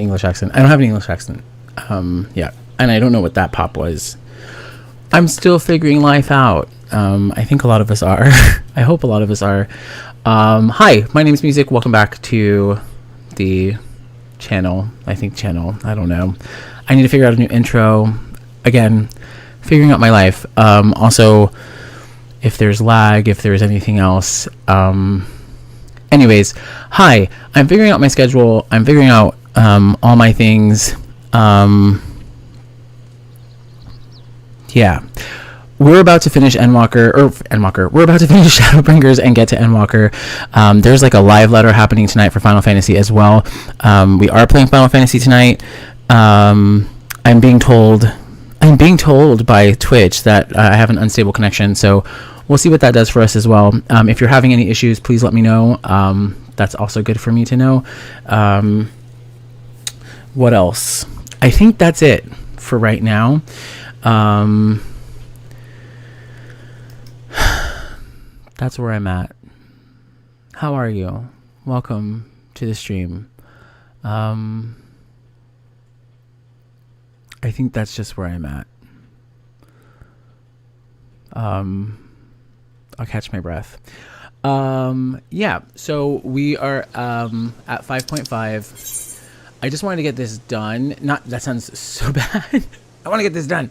English accent. I don't have an English accent. Yeah, and I don't know what that pop was. I'm still figuring life out. I think a lot of us are. I hope a lot of us are. Hi, my name is Music. Welcome back to the channel. I don't know. I need to figure out a new intro. Again, figuring out my life. Also, if there's lag, if there's anything else. Anyways, hi. I'm figuring out my schedule. I'm figuring out all my things. Yeah. We're about to finish Endwalker. We're about to finish Shadowbringers and get to Endwalker. There's like a live letter happening tonight for Final Fantasy as well. We are playing Final Fantasy tonight. I'm being told by Twitch that I have an unstable connection, so we'll see what that does for us as well. If you're having any issues, please let me know. That's also good for me to know. What else? I think that's it for right now. That's where I'm at. How are you? Welcome to the stream. I think that's just where I'm at. I'll catch my breath. Yeah, so we are at 5.5. I just wanted to get this done. That sounds so bad. I want to get this done.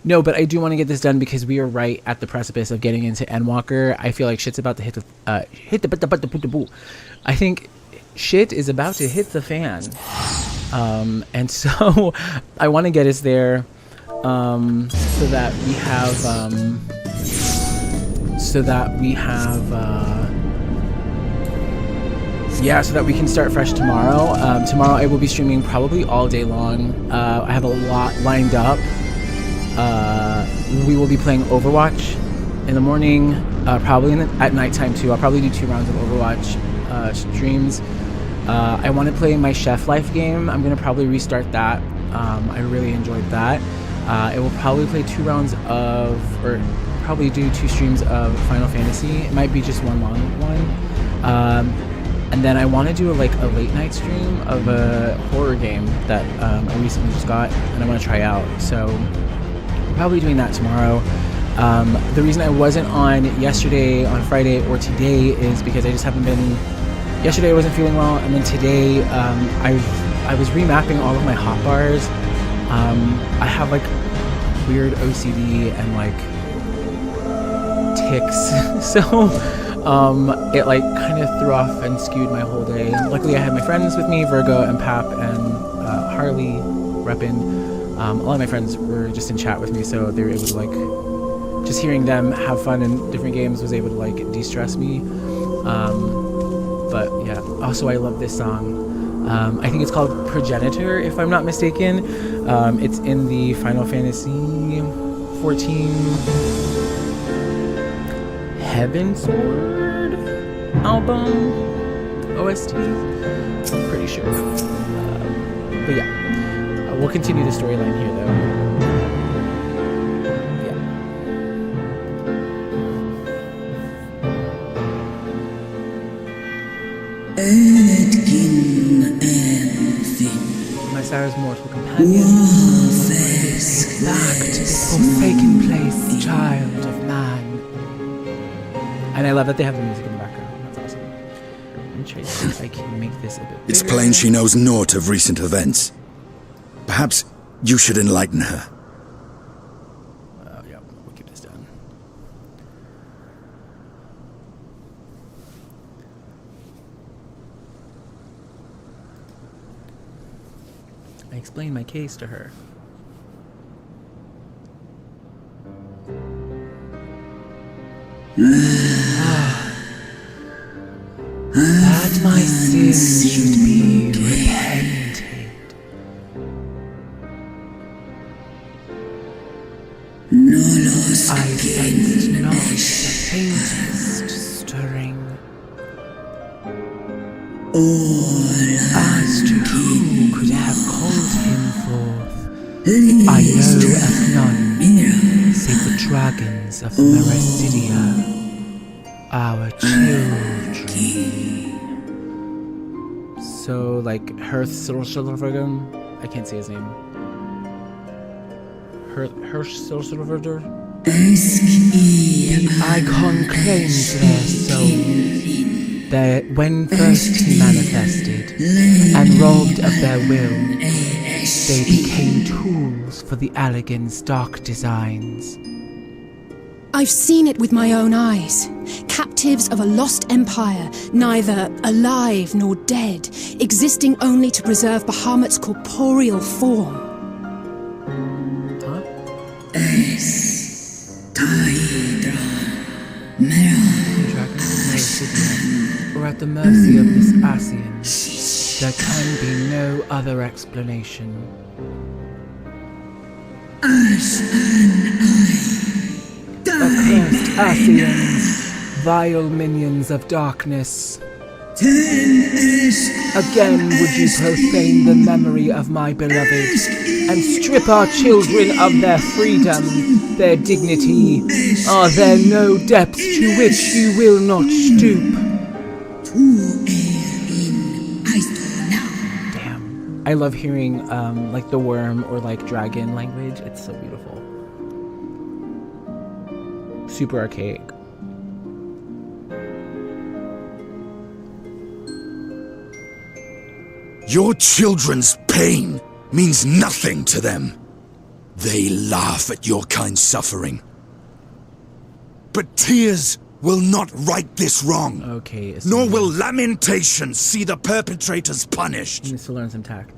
No, but I do want to get this done because we are right at the precipice of getting into Endwalker. I feel like shit's about to hit the I think shit is about to hit the fan. And so I want to get us there so that we can start fresh tomorrow. Tomorrow I will be streaming probably all day long. I have a lot lined up. We will be playing Overwatch in the morning, probably at nighttime too. I'll probably do 2 rounds of Overwatch streams. I want to play my Chef Life game. I'm going to probably restart that. I really enjoyed that. I will probably play 2 rounds or probably do 2 streams of Final Fantasy. It might be just one long one. And then I want to do a late night stream of a horror game that I recently just got and I want to try out. So probably doing that tomorrow. The reason I wasn't on yesterday, on Friday, or today is because I just haven't been. Yesterday I wasn't feeling well, and then today I was remapping all of my hotbars. I have weird OCD and tics, so it kind of threw off and skewed my whole day. Luckily I had my friends with me, Virgo and Pap and Harley reppin'. A lot of my friends were just in chat with me, so they were able to just hearing them have fun in different games was able to de-stress me. But yeah, also I love this song. I think it's called Progenitor, if I'm not mistaken. It's in the Final Fantasy 14 Heaven Sword album OST. I'm pretty sure. But yeah. We'll continue the storyline here, though. Yeah. My Sarah's mortal companion. Back to this forsaken place, child of man. And I love that they have the music in the background. That's awesome. Let me try to see if I can make this a bit bigger. It's plain she knows naught of recent events. Perhaps you should enlighten her. Yeah, we'll keep this done. I explained my case to her. That my sins should be repented. I sensed not the faintest stirring as to who could have called him forth. I know of none save the dragons of Mericidia, our children. So, like, Herthsilvergum? I can't say his name. Herthsilvergum? The icon claims their soul. When first he manifested, and robbed of their will, they became tools for the Allegan's dark designs. I've seen it with my own eyes. Captives of a lost empire, neither alive nor dead, existing only to preserve Bahamut's corporeal form. Huh? Or at the mercy of this Asian. There can be no other explanation. Accursed Asians, vile minions of darkness. Again would you profane the memory of my beloved, and strip our children of their freedom, their dignity. Are there no depths to which you will not stoop? Damn. I love hearing like the worm or like dragon language. It's so beautiful. Super archaic. Your children's pain means nothing to them. They laugh at your kind suffering. But tears will not right this wrong. Okay. Nor will lamentation see the perpetrators punished. He needs to learn some tact.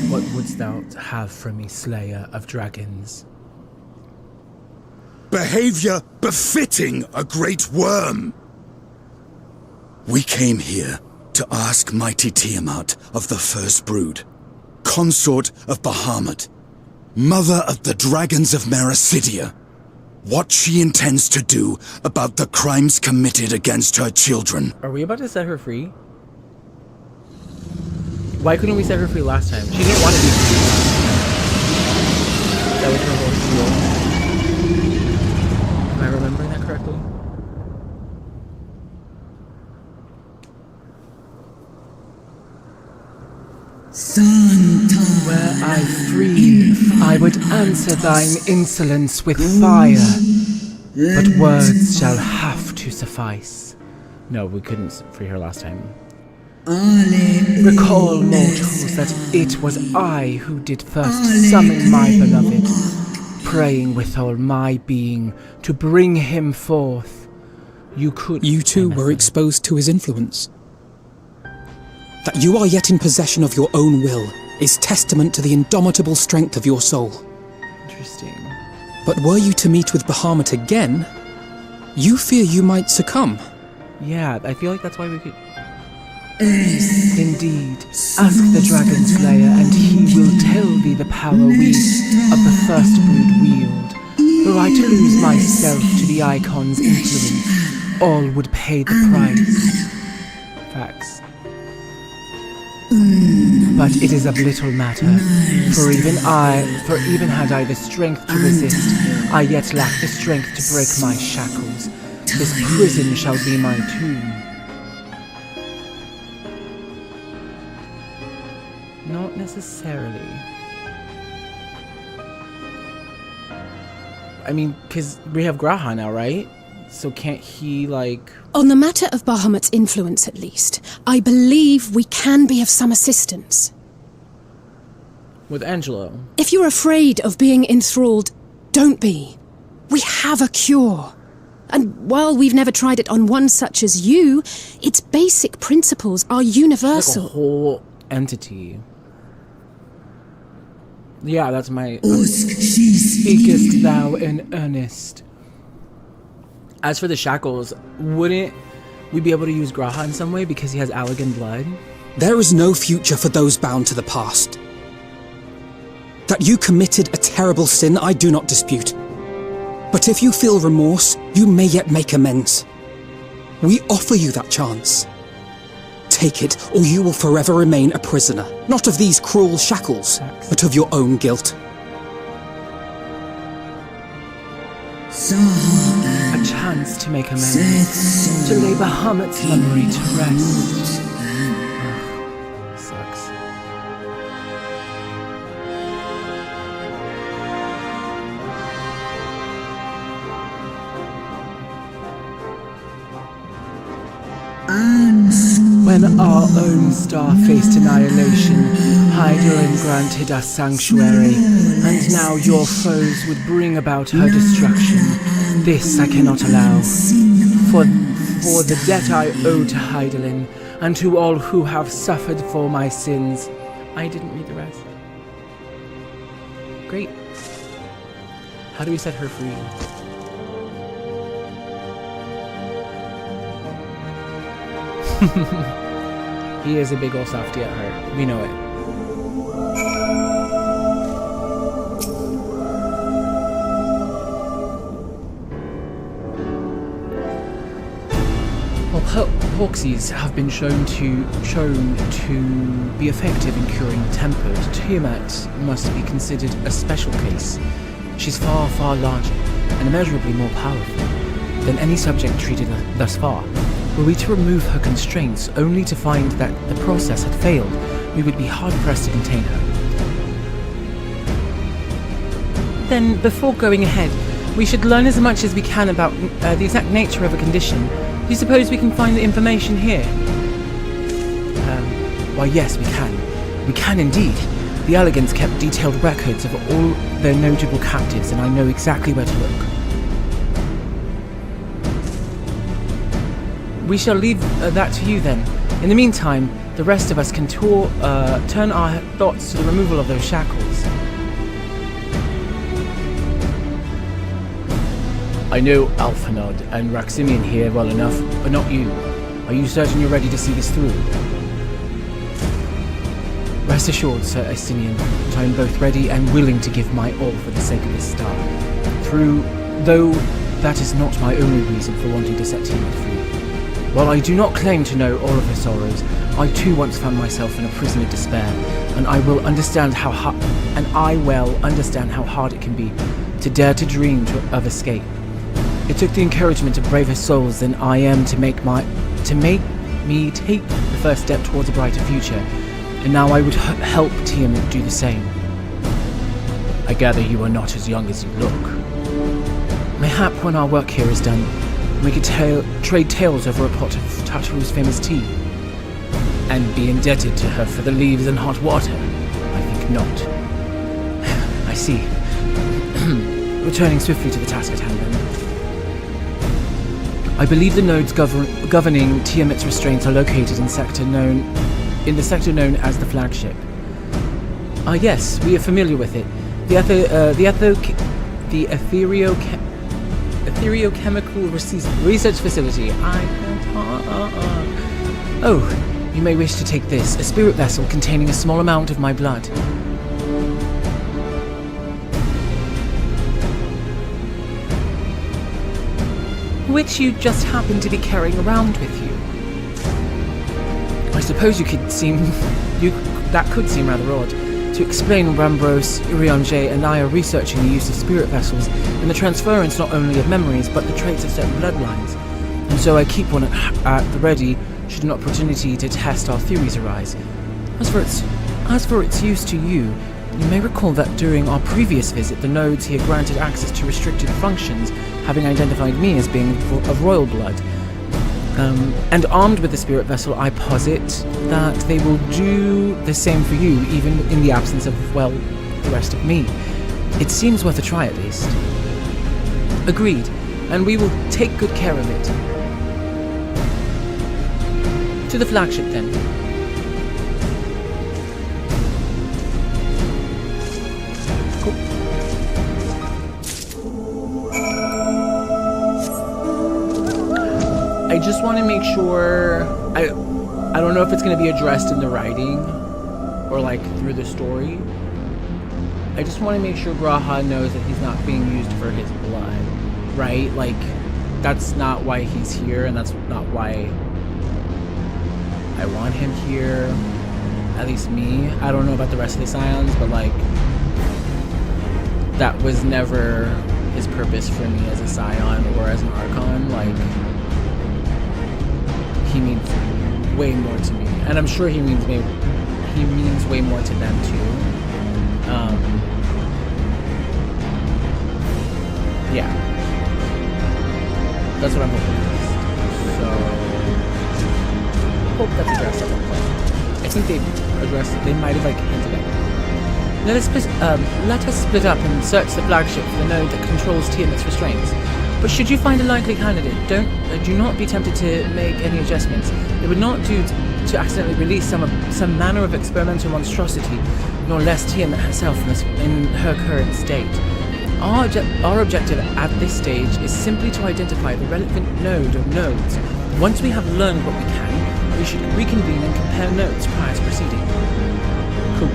What wouldst thou have from me, slayer of dragons? Behavior befitting a great worm. We came here to ask mighty Tiamat of the First Brood, consort of Bahamut, mother of the dragons of Mericidia, what she intends to do about the crimes committed against her children. Are we about to set her free? Why couldn't we set her free last time? She didn't want to be free. That was her whole deal. Am I remembering that correctly? Were I free, I would answer thine insolence with fire. But words shall have to suffice. No, we couldn't free her last time. Recall, mortals, that it was I who did first summon my beloved, praying with all my being to bring him forth. You too were exposed to his influence. That you are yet in possession of your own will is testament to the indomitable strength of your soul. Interesting. But were you to meet with Bahamut again, you fear you might succumb. Yeah, I feel like that's why we could... Indeed, ask the Dragon Slayer, and he will tell thee the power we of the First Brood wield. Were I to lose myself to the Icon's influence, all would pay the price. Facts. But it is of little matter, for even had I the strength to resist, I yet lack the strength to break my shackles. This prison shall be my tomb. Not necessarily. I mean, because we have Graha now, right? So can't he, like... On the matter of Bahamut's influence, at least, I believe we can be of some assistance. With Angelo? If you're afraid of being enthralled, don't be. We have a cure. And while we've never tried it on one such as you, its basic principles are universal. Like a whole entity. Yeah, that's my... Speakest thou in earnest? As for the shackles, wouldn't we be able to use Graha in some way because he has Allegan blood? There is no future for those bound to the past. That you committed a terrible sin, I do not dispute. But if you feel remorse, you may yet make amends. We offer you that chance. Take it, or you will forever remain a prisoner, not of these cruel shackles, but of your own guilt. chance to make amends, to lay Bahamut's memory to rest. Ugh, sucks. When our own star faced annihilation, Hydaelyn granted us sanctuary, and now your foes would bring about her destruction. This I cannot allow. For the debt I owe to Hydaelyn, and to all who have suffered for my sins. I didn't read the rest. Great. How do we set her free? He is a big ol' softy at heart. We know it. Well, Hoxies have been shown to be effective in curing the tempered. Tiamat must be considered a special case. She's far, far larger and immeasurably more powerful than any subject treated thus far. Were we to remove her constraints only to find that the process had failed, we would be hard-pressed to contain her. Then, before going ahead, we should learn as much as we can about the exact nature of a condition. Do you suppose we can find the information here? Why yes, we can. We can indeed. The Elegants kept detailed records of all their notable captives, and I know exactly where to look. We shall leave that to you then. In the meantime, the rest of us can turn our thoughts to the removal of those shackles. I know Alphanod and Raximian here well enough, but not you. Are you certain you're ready to see this through? Rest assured, Sir Estinian, that I am both ready and willing to give my all for the sake of this star. Though that is not my only reason for wanting to set Tiamat free. While I do not claim to know all of her sorrows, I too once found myself in a prison of despair, and I well understand how hard it can be to dare to dream of escape. It took the encouragement of braver souls than I am to make me take the first step towards a brighter future, and now I would help Tiamat do the same. I gather you are not as young as you look. Mayhap when our work here is done, we could trade tales over a pot of Tartaru's famous tea, and be indebted to her for the leaves and hot water. I think not. I see. Returning swiftly to the task at hand then. I believe the nodes governing Tiamat's restraints are located in the sector known as the flagship. Ah yes, we are familiar with it. The Ethereochemical Research Facility. Oh, you may wish to take this, a spirit vessel containing a small amount of my blood. Which you just happen to be carrying around with you. I suppose that could seem rather odd. To explain, Rambros, Irianjay, and I are researching the use of spirit vessels and the transference not only of memories but the traits of certain bloodlines. And so I keep one at the ready should an opportunity to test our theories arise. As for its use to you, you may recall that during our previous visit, the nodes here granted access to restricted functions, having identified me as being of royal blood. And armed with the spirit vessel, I posit that they will do the same for you, even in the absence of, well, the rest of me. It seems worth a try, at least. Agreed, and we will take good care of it. To the flagship, then. I just want to make sure, I don't know if it's going to be addressed in the writing or like through the story. I just want to make sure Graha knows that he's not being used for his blood, right? Like, that's not why he's here, and that's not why I want him here. At least me. I don't know about the rest of the Scions, but like, that was never his purpose for me as a Scion or as an Archon. Like, he means way more to me, and I'm sure he means way more to them too. Yeah, that's what I'm hoping for. So, hope that's addressed at one point. I think they might have like hinted at it. Let us split up and search the flagship for the node that controls Tiamat's restraints. But should you find a likely candidate, do not be tempted to make any adjustments. It would not do to accidentally release some manner of experimental monstrosity, nor less Tiamat herself in her current state. Our objective at this stage is simply to identify the relevant node or nodes. Once we have learned what we can, we should reconvene and compare notes prior to proceeding. Cool.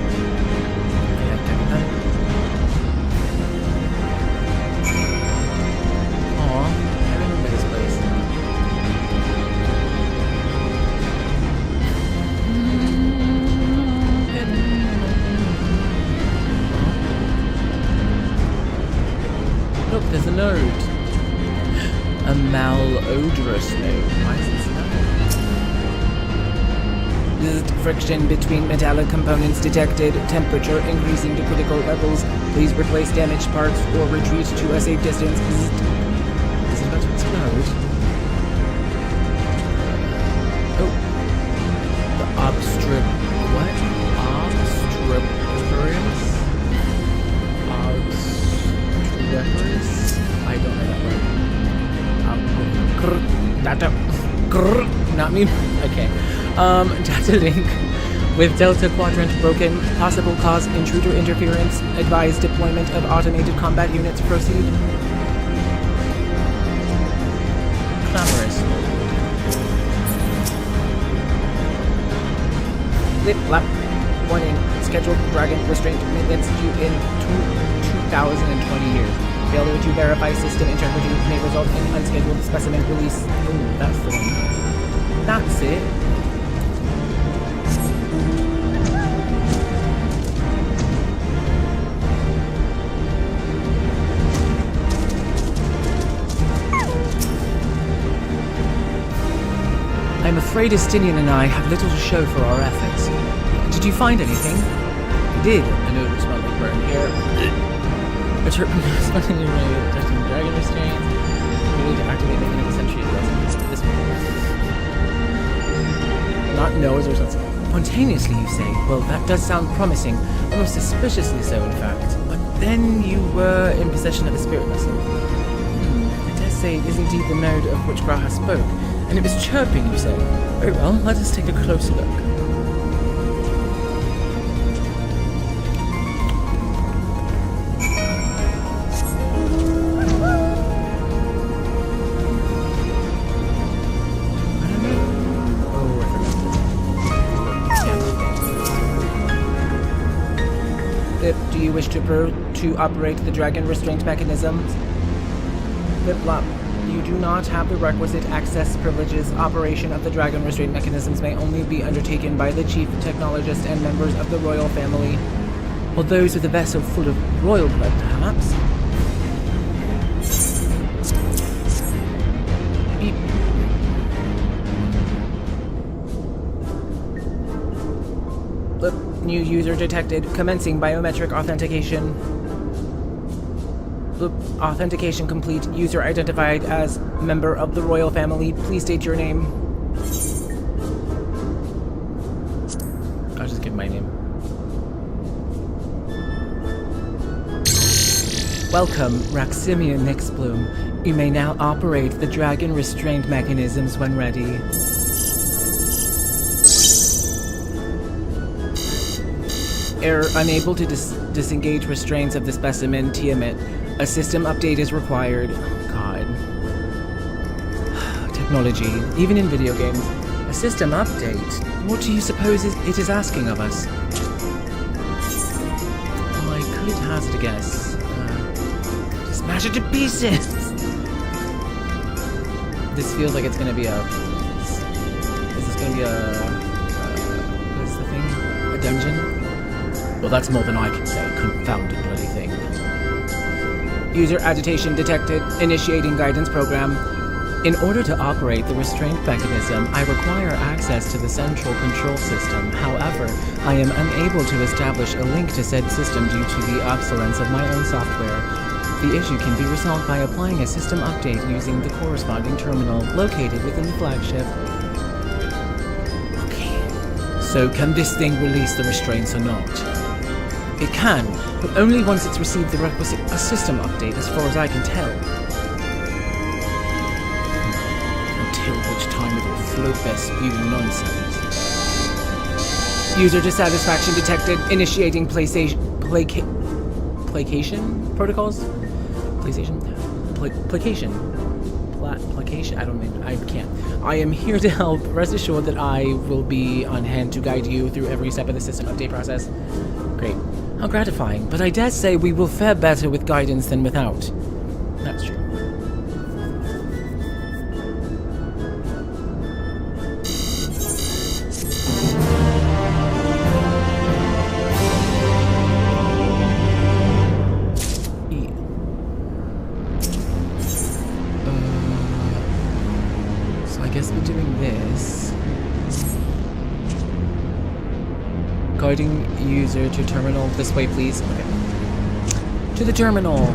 Aw, I remember this place. Look, there's a node. A malodorous node. Why is this node? Friction between metallic components detected. Temperature increasing to critical levels. Please replace damaged parts or retreat to a safe distance. Is it about to explode? Oh. The what? Obstreperous? I don't know that word. Not me. Okay. Data link with Delta Quadrant broken. Possible cause intruder interference. Advise deployment of automated combat units. Proceed. Clamorous. Lip lap. Warning. Scheduled Dragon restraint maintenance due in 2,020 years. Failure to verify system integrity may result in unscheduled specimen release. Ooh, that's the one. That's it. I'm afraid Estinian and I have little to show for our efforts. Did you find anything? I did. I know it smelled like burned hair. A turpin spontaneously detecting dragon restraints. We need to activate the enemy sentry this one. Not nose or something. Spontaneously, you say? Well, that does sound promising. Almost suspiciously so, in fact. But then you were in possession of a spirit vessel. I dare say it is indeed the node of which Graha spoke. And it was chirping, you say? Very well, let us take a closer look. Do you wish to operate the dragon restraint mechanisms? Flip-flop. You do not have the requisite access privileges. Operation of the dragon restraint mechanisms may only be undertaken by the chief technologist and members of the royal family. Or those with a vessel full of royal blood, perhaps? Beep. New user detected. Commencing biometric authentication. Authentication complete. User identified as member of the royal family. Please state your name. I'll just give my name. Welcome, Raximian Nixbloom. You may now operate the dragon restraint mechanisms when ready. Error unable to disengage restraints of the specimen Tiamat. A system update is required. Oh, God. Technology, even in video games. A system update? What do you suppose it is asking of us? Oh, I could hazard a guess. To smash it to pieces! This feels like it's gonna be a... Is this gonna be a... what's the thing? A dungeon? Well, that's more than I can say. Confounded bloody thing. User agitation detected. Initiating guidance program. In order to operate the restraint mechanism, I require access to the central control system. However, I am unable to establish a link to said system due to the obsolescence of my own software. The issue can be resolved by applying a system update using the corresponding terminal located within the flagship. Okay, so can this thing release the restraints or not? It can, but only once it's received the requisite system update, as far as I can tell. Until which time it will float their spewing nonsense. User dissatisfaction detected. Initiating placation protocols? Placation? Placation? I don't mean, I can't. I am here to help. Rest assured that I will be on hand to guide you through every step of the system update process. Great. How gratifying, but I dare say we will fare better with guidance than without. That's true. So I guess we're doing this. Guiding user to terminal. This way, please. Okay. To the terminal.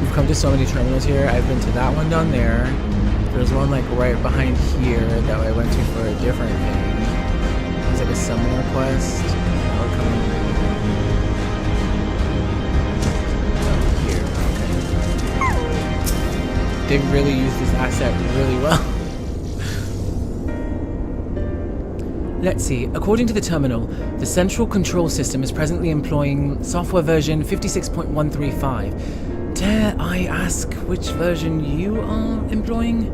We've come to so many terminals here. I've been to that one down there. There's one like right behind here that I went to for a different thing. It's like a summoner quest. I'll come here. Okay. They really use this asset really well. Let's see. According to the terminal, the central control system is presently employing software version 56.135. Dare I ask which version you are employing?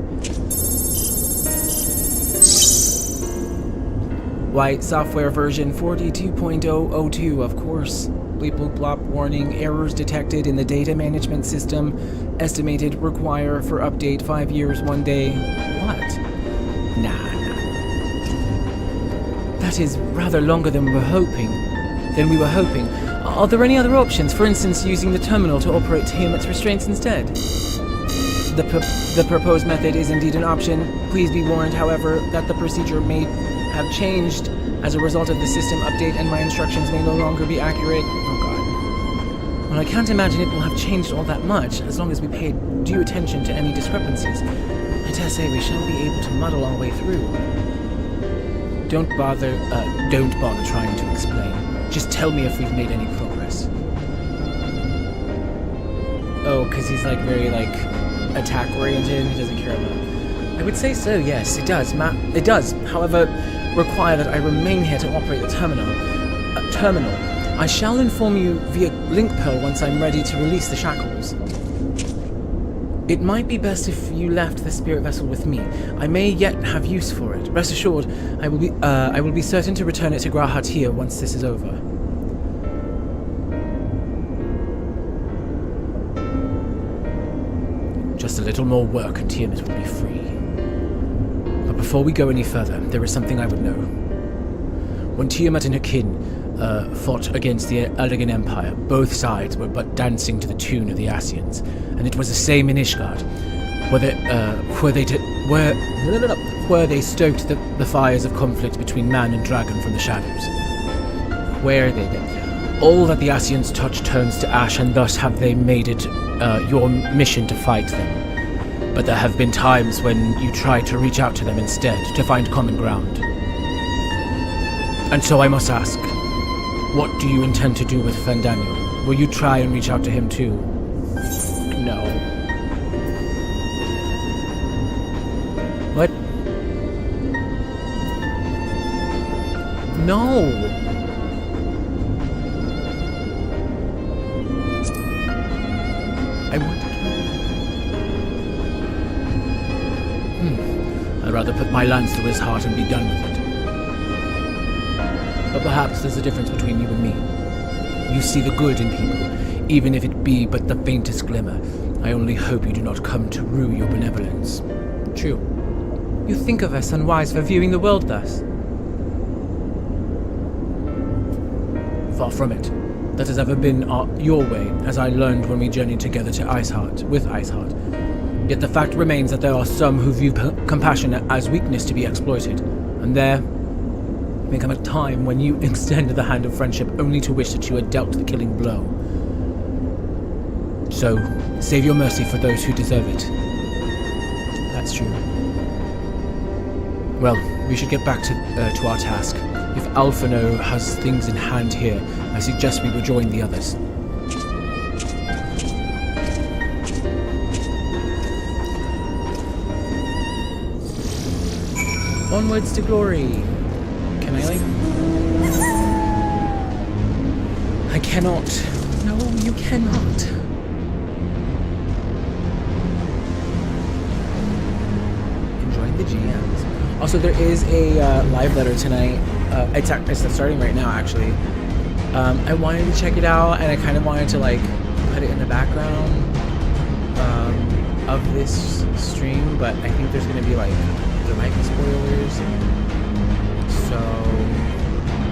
Why, software version 42.002, of course. Bleep bloop blop warning, errors detected in the data management system. Estimated require for update 5 years, 1 day. What? Nah. That is rather longer than we were hoping. Are there any other options? For instance, using the terminal to operate Tiamat's restraints instead? The proposed method is indeed an option. Please be warned, however, that the procedure may have changed as a result of the system update and my instructions may no longer be accurate. Oh god. Well, I can't imagine it will have changed all that much, as long as we pay due attention to any discrepancies. I dare say we shall be able to muddle our way through. Don't bother trying to explain. Just tell me if we've made any progress. Oh, because he's like very like attack-oriented and he doesn't care about it. I would say so, yes, it does. It does, however, require that I remain here to operate the terminal. I shall inform you via link pearl once I'm ready to release the shackles. It might be best if you left the spirit vessel with me. I may yet have use for it. Rest assured, I will be certain to return it to Grahatir once this is over. Just a little more work and Tiamat will be free. But before we go any further, there is something I would know. When Tiamat and her kin fought against the Elegant Empire, both sides were but dancing to the tune of the Asians, and it was the same in Ishgard, where they stoked the fires of conflict between man and dragon from the shadows. Where they did. All that the Asians touch turns to ash, and thus have they made it your mission to fight them. But there have been times when you try to reach out to them instead, to find common ground. And so I must ask, what do you intend to do with Fandaniel? Will you try and reach out to him too? No. What? No! I want to kill him. I'd rather put my lance through his heart and be done with it. But perhaps there's a difference between you and me. You see the good in people, even if it be but the faintest glimmer. I only hope you do not come to rue your benevolence. True. You think of us unwise for viewing the world thus? Far from it. That has ever been your way, as I learned when we journeyed together to Iceheart, with Iceheart. Yet the fact remains that there are some who view compassion as weakness to be exploited, and there may come a time when you extend the hand of friendship only to wish that you had dealt the killing blow. So, save your mercy for those who deserve it. That's true. Well, we should get back to our task. If Alphino has things in hand here, I suggest we rejoin the others. Onwards to glory. Can I, I cannot. No, you cannot. Enjoying the GMs. Also, there is a live letter tonight. It's starting right now, actually. I wanted to check it out, and I kind of wanted to like put it in the background of this stream, but I think there's gonna be like there might be spoilers, so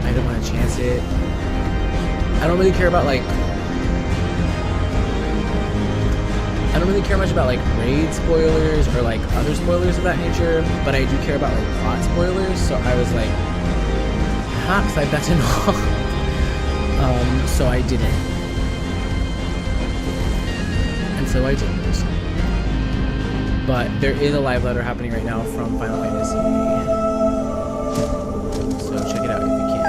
I don't want to chance it. I don't really care about like. I don't really care much about like raid spoilers or like other spoilers of that nature, but I do care about like plot spoilers, so I was like, perhaps I better not. So I didn't. And so I didn't. But there is a live letter happening right now from Final Fantasy. So check it out if you can.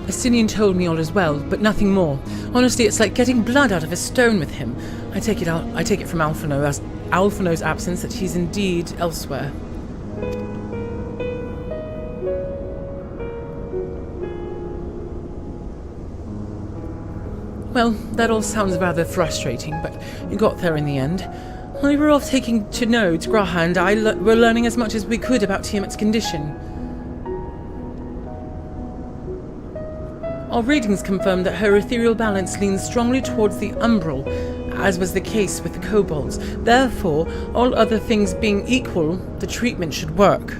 Estinian told me all is well, but nothing more. Honestly, it's like getting blood out of a stone with him. I take it from Alphino's absence that he's indeed elsewhere. Well, that all sounds rather frustrating, but you got there in the end. We were off taking to nodes, Graha and I were learning as much as we could about Tiamat's condition. Our readings confirmed that her ethereal balance leans strongly towards the umbral, as was the case with the kobolds. Therefore, all other things being equal, the treatment should work.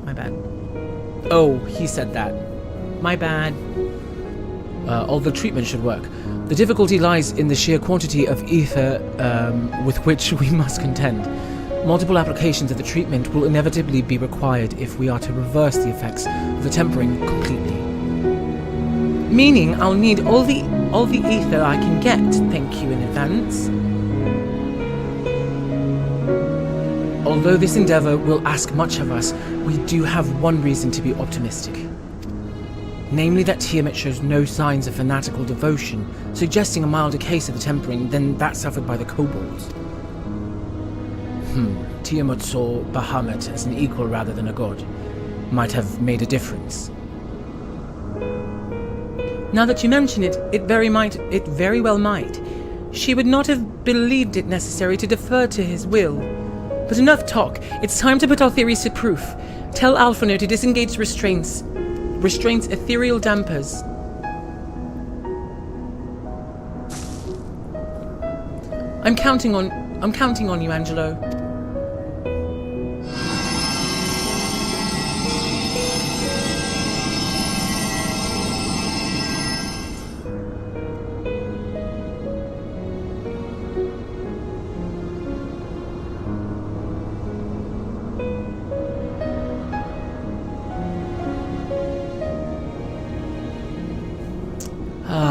My bad. Oh, he said that. My bad. All the treatment should work. The difficulty lies in the sheer quantity of ether with which we must contend. Multiple applications of the treatment will inevitably be required if we are to reverse the effects of the tempering completely. Meaning I'll need all the ether I can get, thank you in advance. Although this endeavor will ask much of us, we do have one reason to be optimistic. Namely that Tiamat shows no signs of fanatical devotion, suggesting a milder case of the tempering than that suffered by the kobolds. Tiamat saw Bahamut as an equal rather than a god. Might have made a difference. Now that you mention it, it very well might. She would not have believed it necessary to defer to his will. But enough talk. It's time to put our theories to proof. Tell Alphino to disengage restraints ethereal dampers. I'm counting on you, Angelo.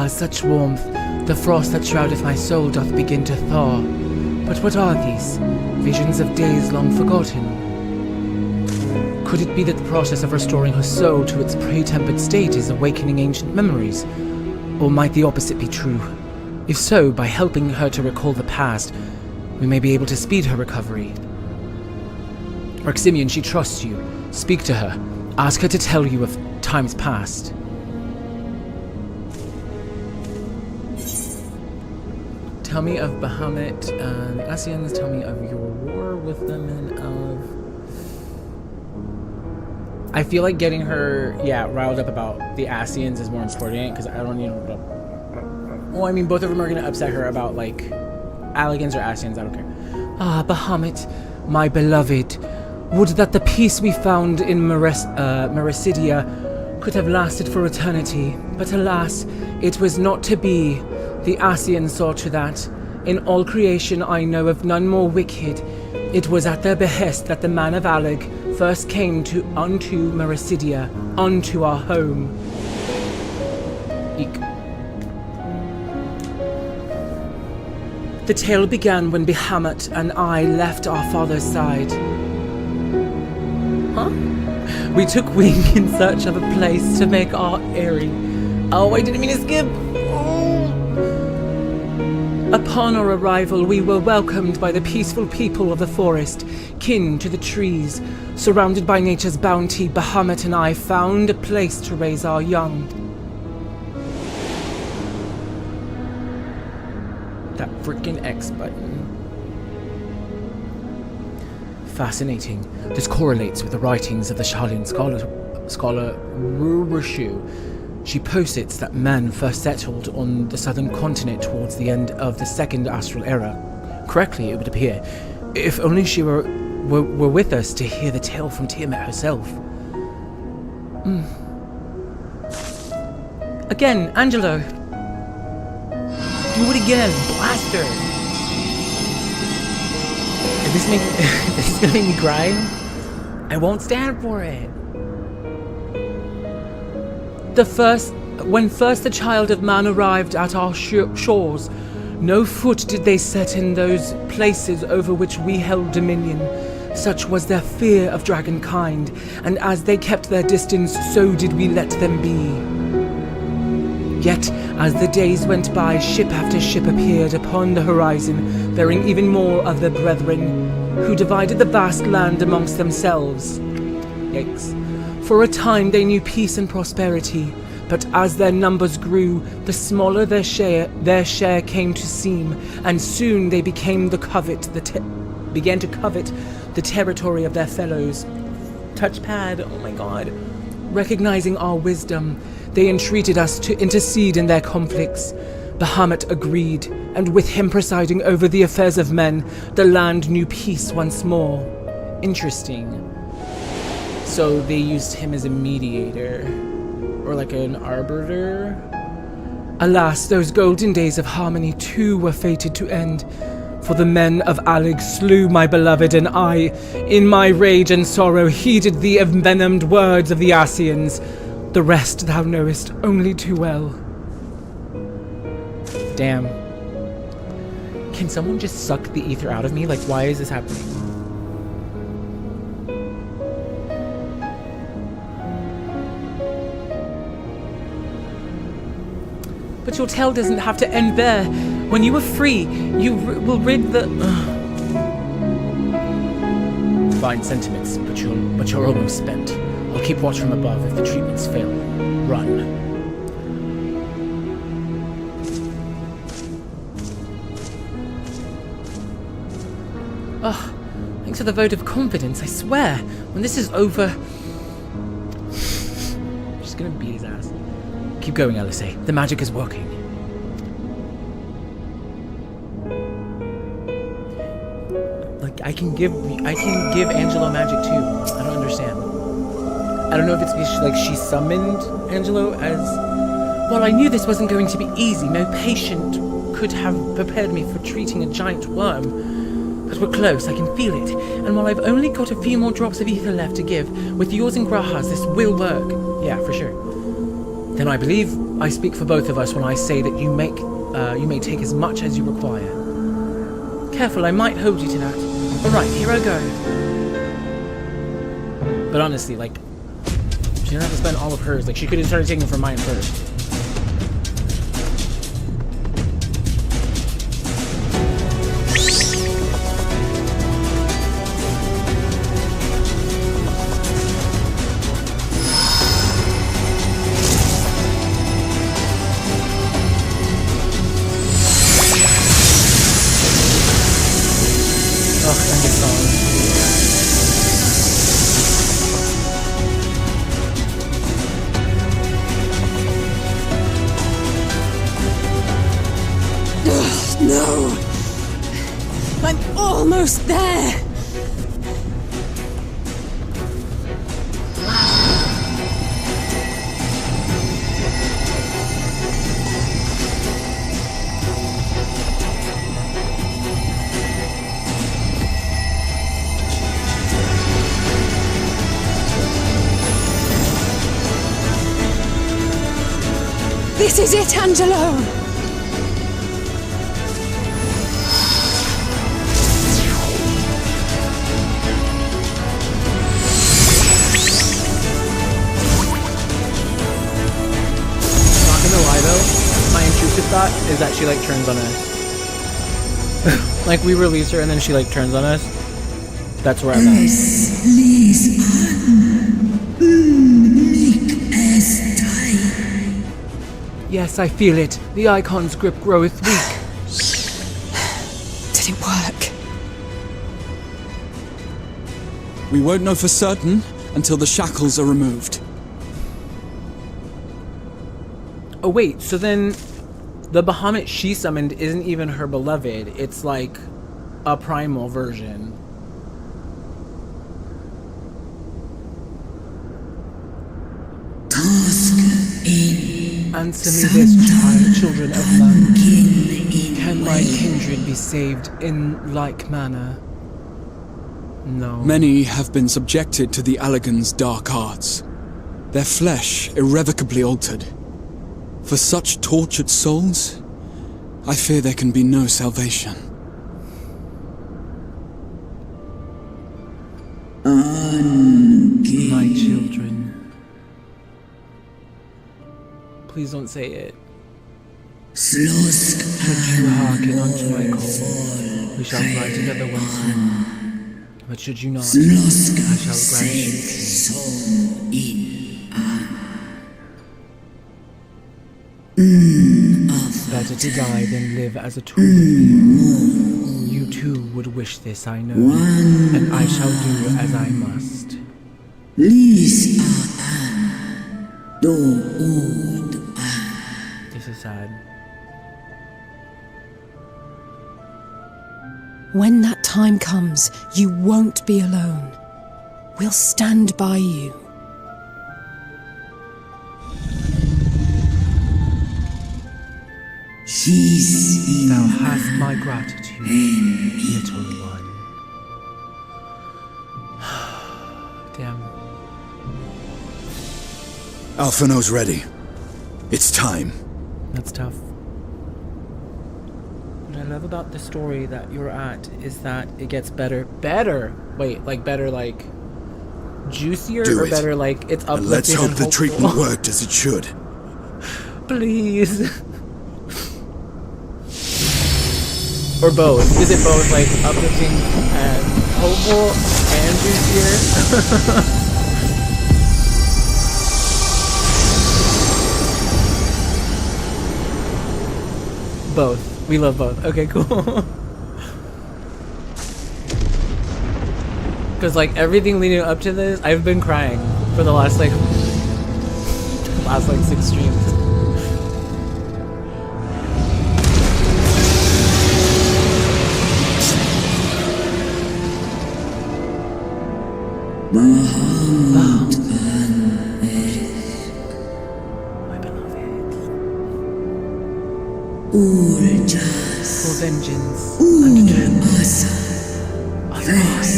Such warmth, the frost that shroudeth my soul doth begin to thaw. But what are these? Visions of days long forgotten? Could it be that the process of restoring her soul to its pre-tempered state is awakening ancient memories? Or might the opposite be true? If so, by helping her to recall the past, we may be able to speed her recovery. Maximian, she trusts you. Speak to her. Ask her to tell you of times past. Tell me of Bahamut and the Asians. Tell me of your war with the men of I feel like getting her, riled up about the Ascians is more important, because I don't need to... Well, I mean, both of them are going to upset her about, like, Alligans or Ascians, I don't care. Ah, Bahamut, my beloved, would that the peace we found in Mericidia could have lasted for eternity, but alas, it was not to be. The Ascians saw to that. In all creation I know of none more wicked. It was at their behest that the man of Allig first came unto Mericidia, unto our home. Eek. The tale began when Bahamut and I left our father's side. Huh? We took wing in search of a place to make our eyrie. Oh, I didn't mean to skip! Upon our arrival, we were welcomed by the peaceful people of the forest, kin to the trees. Surrounded by nature's bounty, Bahamut and I found a place to raise our young. That freaking X button. Fascinating. This correlates with the writings of the Shalian scholar Rurushu. She posits that man first settled on the southern continent towards the end of the second astral era. Correctly, it would appear. If only she were with us to hear the tale from Tiamat herself. Again, Angelo. Do it again, blast her. Is this gonna make me cry? I won't stand for it. When first the child of man arrived at our shores, no foot did they set in those places over which we held dominion. Such was their fear of dragonkind, and as they kept their distance, so did we let them be. Yet, as the days went by, ship after ship appeared upon the horizon, bearing even more of their brethren, who divided the vast land amongst themselves. Yikes. For a time they knew peace and prosperity, but as their numbers grew, the smaller their share came to seem, and soon they began to covet the territory of their fellows. Touchpad, oh my god. Recognizing our wisdom, they entreated us to intercede in their conflicts. Bahamut agreed, and with him presiding over the affairs of men, the land knew peace once more. Interesting. So they used him as a mediator, or like an arbiter? Alas, those golden days of harmony too were fated to end, for the men of Allig slew my beloved, and I, in my rage and sorrow, heeded the envenomed words of the Ascians. The rest thou knowest only too well. Damn. Can someone just suck the ether out of me? Like, why is this happening? But your tale doesn't have to end there. When you are free, you will rid the... Fine sentiments, but you're almost spent. I'll keep watch from above. If the treatments fail, run. Oh, thanks for the vote of confidence, I swear. When this is over... I'm just gonna beat his ass. Keep going, LSA. The magic is working. Like, I can give Angelo magic too. I don't understand. I don't know if it's because she summoned Angelo as... Well, I knew this wasn't going to be easy. No patient could have prepared me for treating a giant worm. But we're close, I can feel it. And while I've only got a few more drops of ether left to give, with yours and Graha's, this will work. Yeah, for sure. Then I believe I speak for both of us when I say that you may take as much as you require. Careful, I might hold you to that. Alright, here I go. But honestly, like, she didn't have to spend all of hers. Like, she could have started taking from mine first. almost there! This is it, Angelo! My intrusive thought is that she like turns on us. Like we release her and then she like turns on us. That's where I'm at. Yes, I feel it. The icon's grip groweth weak. Did it work? We won't know for certain until the shackles are removed. Oh wait, so then the Bahamut she summoned isn't even her beloved. It's like a primal version. Answer me this, children of man. Can my kindred be saved in like manner? No. Many have been subjected to the Allagan's dark arts, their flesh irrevocably altered. For such tortured souls, I fear there can be no salvation. My children. Please don't say it. Should you hearken unto my call, we shall fly together once more. But should you not, I shall grant you. Better to die than live as a tool of evil. You too would wish this, I know, and I shall do as I must. This is sad. When that time comes, you won't be alone. We'll stand by you. Thou hast my gratitude, little one. Damn. Alphino's ready. It's time. That's tough. What I love about the story that you're at is that it gets better. Better? Wait, like better like juicier Do or it. better like it's uplifting And let's hope and the hopeful? treatment worked as it should. Please. Or both. Is it both like uplifting and hopeful and juicier? Both. We love both. Okay, cool. Because like everything leading up to this, I've been crying for the last like 6 streams. My beloved. For vengeance and vengeance. I rise.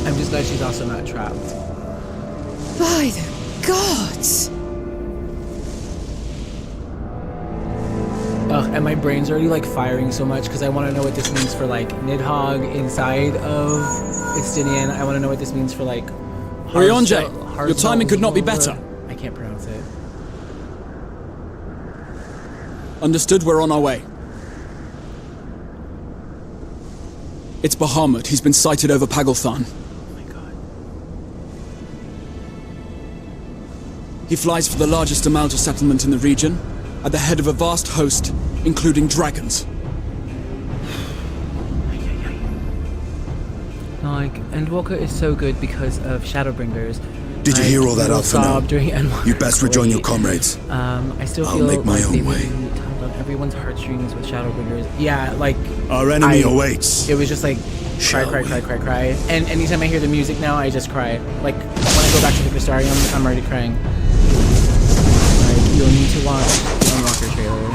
I'm just glad she's also not trapped. By the gods! Ugh, and my brain's already like firing so much because I want to know what this means for like Nidhogg inside of Istinian. I want to know what this means for like Orionje, your timing could not be better. I can't pronounce it. Understood, we're on our way. It's Bahamut. He's been sighted over Pagalthan. Oh my god. He flies for the largest Amalta settlement in the region, at the head of a vast host, including dragons. Like, Endwalker is so good because of Shadowbringers, Did you hear all that, sob Alphino? during Endwalker. You best rejoin your comrades. I still I'll feel make my like own they way. really tugged on everyone's heartstrings with Shadowbringers. Yeah, like Our enemy awaits. it was just like cry, Shall cry, we? cry, cry, cry. And anytime I hear the music now, I just cry. Like when I go back to the Crystarium, I'm already crying. Like you'll need to watch the Endwalker trailer.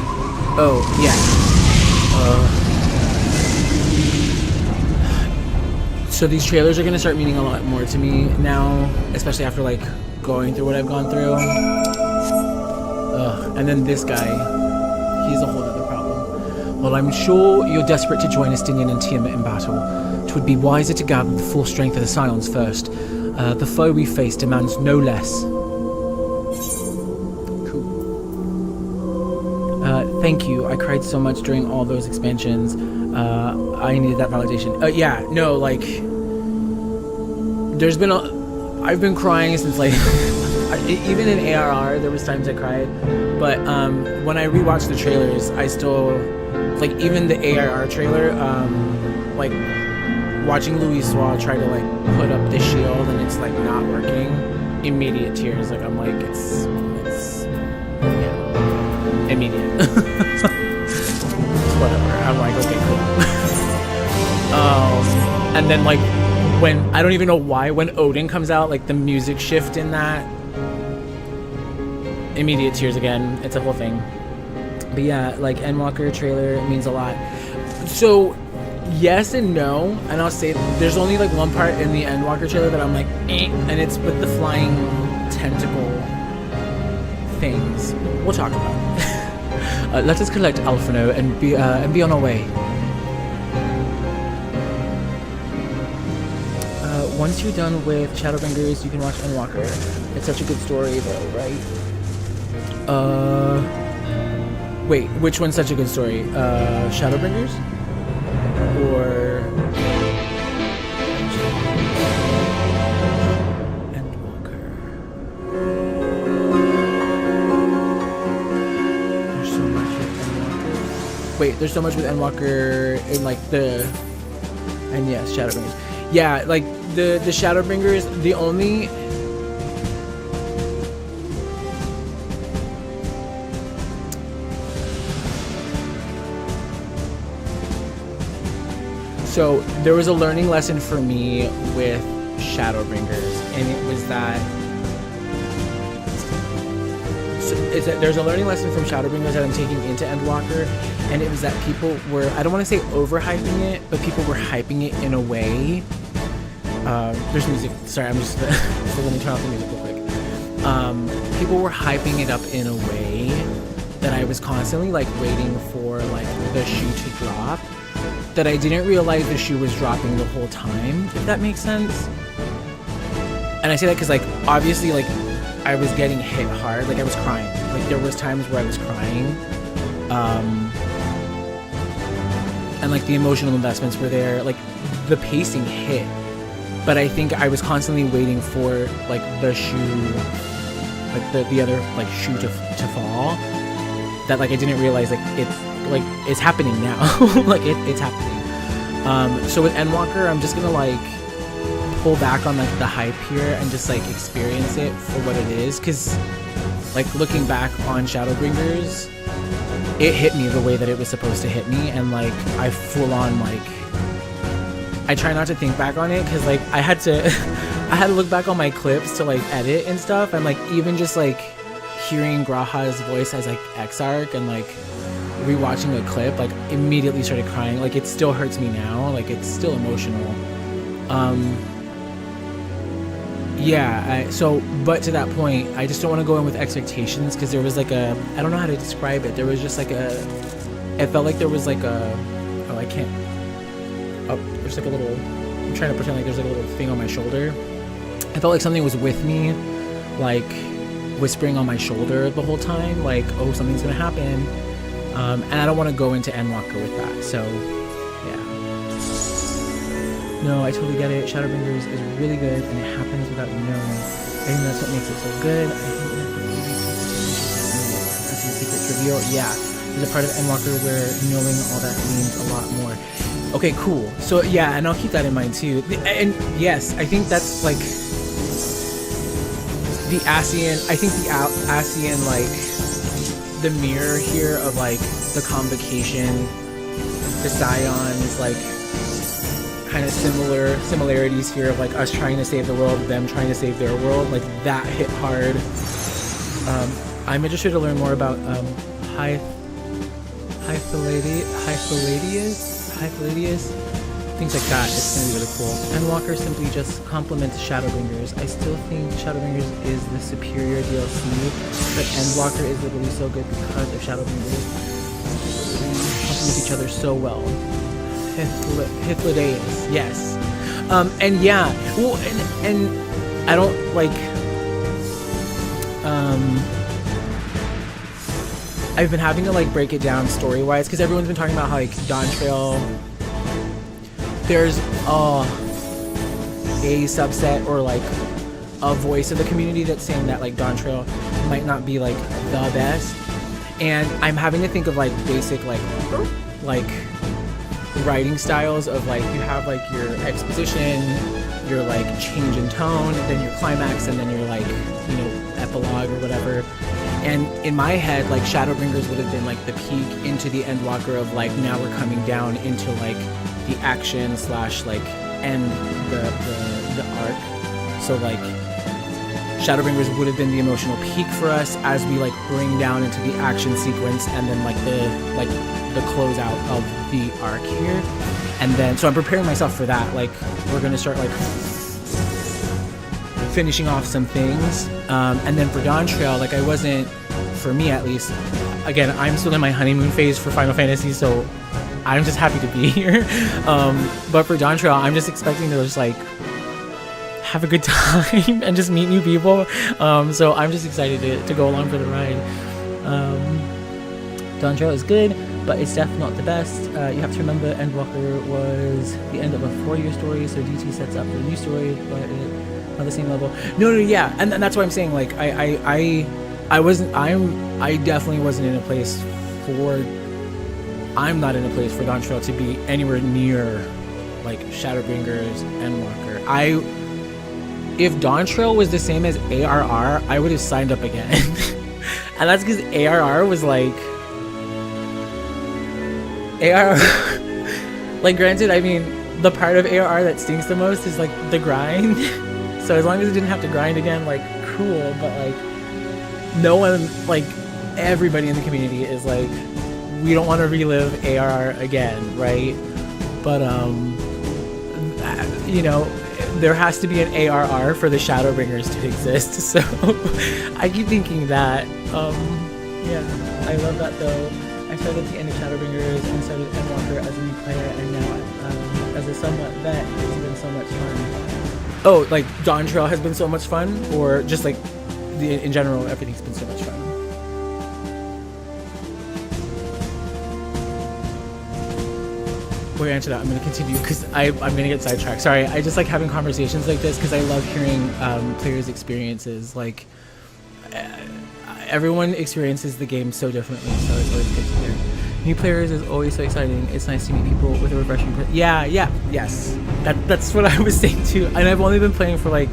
Oh yeah. So these trailers are gonna start meaning a lot more to me now, especially after like going through what I've gone through. And then this guy, he's a whole other problem. Well, I'm sure you're desperate to join Estinian and Tiamat in battle. 'Twould be wiser to gather the full strength of the Scions first. The foe we face demands no less. Cool. Thank you. I cried so much during all those expansions. I needed that validation. Yeah, no, like, there's been I've been crying since like, even in ARR, there was times I cried, but when I rewatched the trailers, I still, like, even the ARR trailer, like, watching Louis Soir try to, like, put up the shield and it's, like, not working, immediate tears, like, I'm like, it's yeah, immediate. Whatever, I'm like, okay, cool. And then, like, when, I don't even know why, when Odin comes out, like, the music shift in that, immediate tears again. It's a whole thing. But yeah, like, Endwalker trailer means a lot. So, yes and no, and I'll say, there's only, like, one part in the Endwalker trailer that I'm like, and it's with the flying tentacle things. We'll talk about it. Let us collect Alphino and be on our way. Once you're done with Shadowbringers, you can watch Endwalker. It's such a good story, though, right? Wait, which one's such a good story? Shadowbringers? Or Endwalker? There's so much with Endwalker. Wait, there's so much with Endwalker in, like, and yes, Shadowbringers. Yeah, like, the Shadowbringers, the only... So, there was a learning lesson for me with Shadowbringers, and it was that... there's a learning lesson from Shadowbringers that I'm taking into Endwalker, and it was that people were, I don't want to say overhyping it, but people were hyping it in a way... there's music. Sorry, I'm just so let me turn off the music real quick. People were hyping it up in a way that I was constantly, like, waiting for, like, the shoe to drop. That I didn't realize the shoe was dropping the whole time, if that makes sense. And I say that because, like, obviously, like, I was getting hit hard. Like, I was crying. Like, there was times where I was crying. And, like, the emotional investments were there. Like, the pacing hit. But I think I was constantly waiting for, like, the shoe, like, the other, like, shoe to fall. That, like, I didn't realize, like, it's happening now. Like, it's happening. So with Endwalker, I'm just gonna, like, pull back on, like, the hype here and just, like, experience it for what it is. Because, like, looking back on Shadowbringers, it hit me the way that it was supposed to hit me. And, like, I full on, like... I try not to think back on it because, like, I had to look back on my clips to, like, edit and stuff, and, like, even just, like, hearing Graha's voice as, like, Exarch and, like, rewatching a clip, like, immediately started crying. Like, it still hurts me now. Like, it's still emotional. Yeah, but to that point, I just don't want to go in with expectations because there was, like, I don't know how to describe it. There was just, like, it felt like there was, like, I can't. There's like a little, I'm trying to pretend like there's like a little thing on my shoulder. I felt like something was with me, like whispering on my shoulder the whole time, like, oh, something's gonna happen. And I don't want to go into Endwalker with that, so yeah. No, I totally get it. Shadowbringers is really good and it happens without you knowing. I think that's what makes it so good. I think that's the secret reveal. Yeah, there's a part of Endwalker where knowing all that means a lot more. Okay, cool. So yeah, and I'll keep that in mind too. And yes, I think that's like the Ascian, I think the Ascian, like, the mirror here of, like, the Convocation, the Scions, like, kind of similarities here of, like, us trying to save the world, them trying to save their world, like, that hit hard. I'm interested to learn more about, Hypheladius, things like that. It's gonna be really cool. Endwalker simply just complements Shadowbringers. I still think Shadowbringers is the superior DLC, but Endwalker is literally so good because of Shadowbringers. They complement each other so well. Hypheladius, yes. And yeah, well, and I don't like. I've been having to like break it down story-wise because everyone's been talking about how like Dawn Trail, there's a subset or like a voice of the community that's saying that like Dawn Trail might not be like the best, and I'm having to think of like basic like writing styles of like you have like your exposition, your like change in tone, then your climax, and then your like, you know, epilogue or whatever. And in my head, like Shadowbringers would have been like the peak into the Endwalker of like now we're coming down into like the action slash like end the arc. So like Shadowbringers would have been the emotional peak for us as we like bring down into the action sequence and then like the closeout of the arc here. And then so I'm preparing myself for that. Like we're gonna start like finishing off some things, and then for Dawn Trail, like I wasn't, for me at least, again I'm still in my honeymoon phase for Final Fantasy, so I'm just happy to be here. But for Dawn Trail, I'm just expecting to just like have a good time and just meet new people. So I'm just excited to go along for the ride. Dawn Trail is good, but it's definitely not the best. You have to remember Endwalker was the end of a 4-year story, so DT sets up the new story, but on the same level. No, yeah, and that's why I'm saying like I definitely wasn't in a place for. I'm not in a place for Dawn Trail to be anywhere near like Shadowbringers, Endwalker. If Dawn Trail was the same as ARR, I would have signed up again, and that's because ARR was like ARR. Like, granted, I mean, the part of ARR that stinks the most is like the grind. So as long as it didn't have to grind again, like, cool, but like no one, like everybody in the community is like, we don't want to relive ARR again, right? But you know, there has to be an ARR for the Shadowbringers to exist. So I keep thinking that. Yeah, I love that though. I started at the end of Shadowbringers and started Endwalker as a new player, and now as a somewhat vet, it's been so much fun. Oh, like Dawn Trail has been so much fun, or just like in general, everything's been so much fun. Before I answer that, I'm going to continue because I'm going to get sidetracked. Sorry, I just like having conversations like this because I love hearing players' experiences. Like everyone experiences the game so differently, so it's always good to hear. New players is always so exciting. It's nice to meet people with a refreshing. Yes. That's what I was saying too. And I've only been playing for like,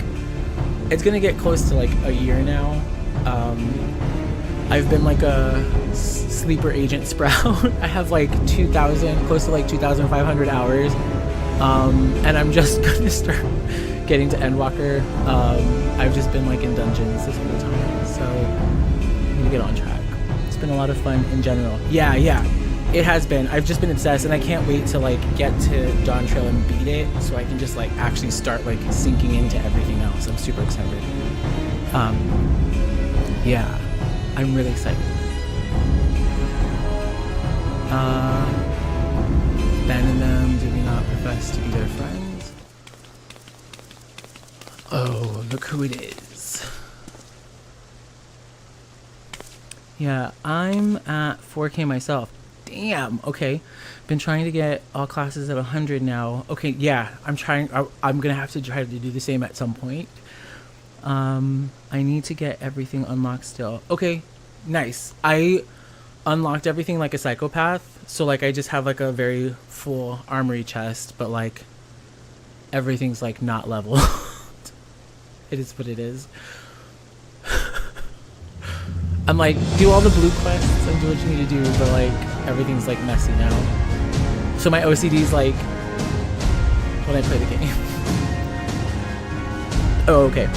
it's gonna get close to like a year now. I've been like a sleeper agent sprout. I have like 2,000, close to like 2,500 hours. And I'm just gonna start getting to Endwalker. I've just been like in dungeons this whole time, so I'm gonna get on track. It's been a lot of fun in general. Yeah, it has been. I've just been obsessed, and I can't wait to like get to Dawn Trail and beat it, so I can just like actually start like sinking into everything else. I'm super excited. Yeah, I'm really excited. Abandon them. Do we not profess to be their friends? Oh, look who it is. Yeah, I'm at 4K myself. Damn, okay. Been trying to get all classes at 100 now. Okay, yeah, I'm gonna have to try to do the same at some point. I need to get everything unlocked still. Okay, nice. I unlocked everything like a psychopath. So like I just have like a very full armory chest, but like everything's like not leveled. It is what it is. I'm like, do all the blue quests and do what you need to do, but like everything's like messy now. So my OCD's like when I play the game. Oh, okay.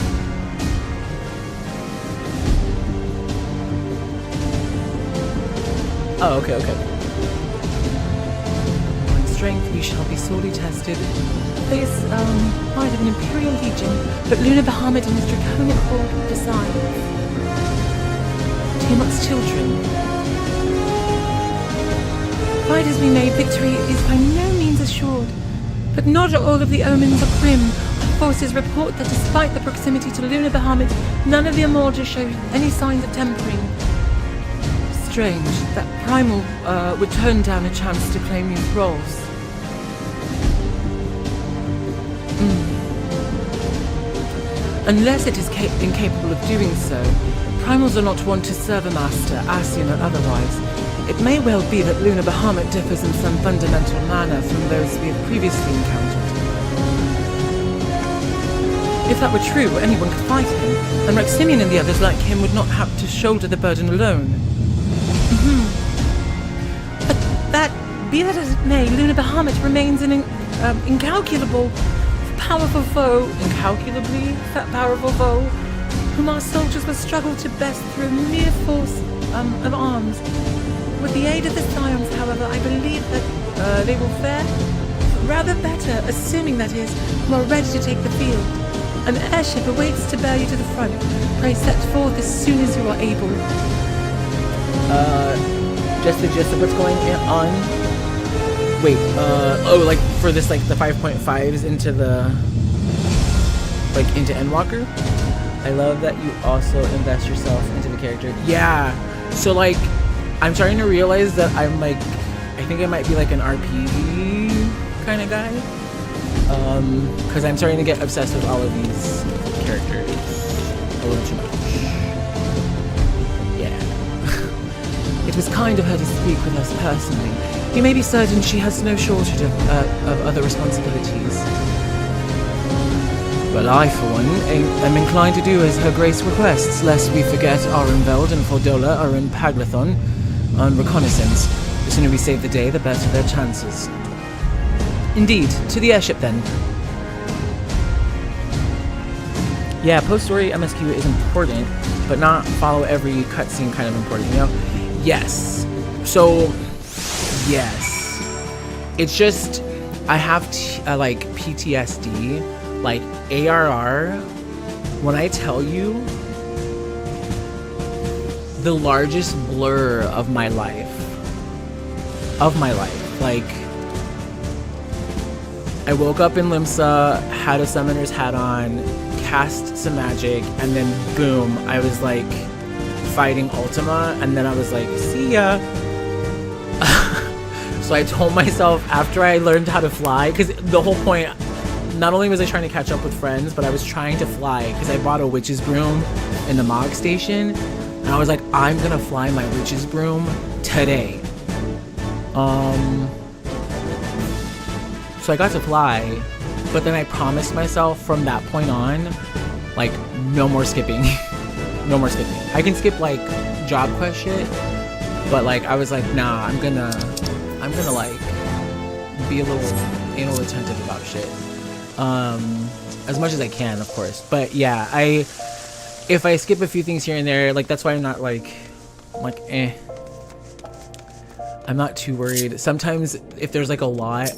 Oh, okay, okay. In strength we shall be sorely tested. This might of an Imperial Legion, but Luna Bahamut and his draconic horde will decide. Tiamat's children. Fight as we may, victory is by no means assured. But not all of the omens are grim. Forces report that despite the proximity to Luna Bahamut, none of the Amorja show any signs of tempering. Strange that Primal would turn down a chance to claim new thralls. Unless it is incapable of doing so, Primals are not one to serve a master, Ascian or otherwise. It may well be that Luna Bahamut differs in some fundamental manner from those we have previously encountered. If that were true, anyone could fight him, and Maximian and the others like him would not have to shoulder the burden alone. But be that as it may, Luna Bahamut remains an incalculable, powerful foe, incalculably powerful foe, whom our soldiers will struggle to best through mere force of arms. With the aid of the Scions, however, I believe that they will fare rather better, assuming that is, you are ready to take the field. An airship awaits to bear you to the front. Pray set forth as soon as you are able. Just the gist of what's going on. Wait, oh, like for this, like the 5.5s into the, like into Endwalker. I love that you also invest yourself into the character. Yeah, so like, I'm starting to realize that I'm like, I think I might be like an RPG kind of guy. Because I'm starting to get obsessed with all of these characters a little too much. Yeah. It was kind of her to speak with us personally. You may be certain she has no shortage of other responsibilities. But I, for one, am inclined to do as Her Grace requests, lest we forget Arenveld and Fordola are in Paglathon on reconnaissance. The sooner we save the day, the better their chances. Indeed. To the airship, then. Yeah, post-story MSQ is important, but not follow every cutscene kind of important, you know? Yes. So, yes. It's just, I have, like, PTSD, like, ARR, when I tell you, the largest blur of my life, like, I woke up in Limsa, had a summoner's hat on, cast some magic, and then boom, I was like fighting Ultima, and then I was like, see ya. So I told myself after I learned how to fly, because the whole point, not only was I trying to catch up with friends, but I was trying to fly, because I bought a witch's broom in the Mog station, and I was like, I'm gonna fly my witch's broom today. So I got to fly, but then I promised myself from that point on, like, no more skipping. No more skipping. I can skip, like, job quest shit, but, like, I was like, nah, I'm gonna, like, be a little anal retentive about shit. As much as I can, of course. But, yeah, if I skip a few things here and there, like, that's why I'm not, like, I'm not too worried. Sometimes, if there's, like, a lot,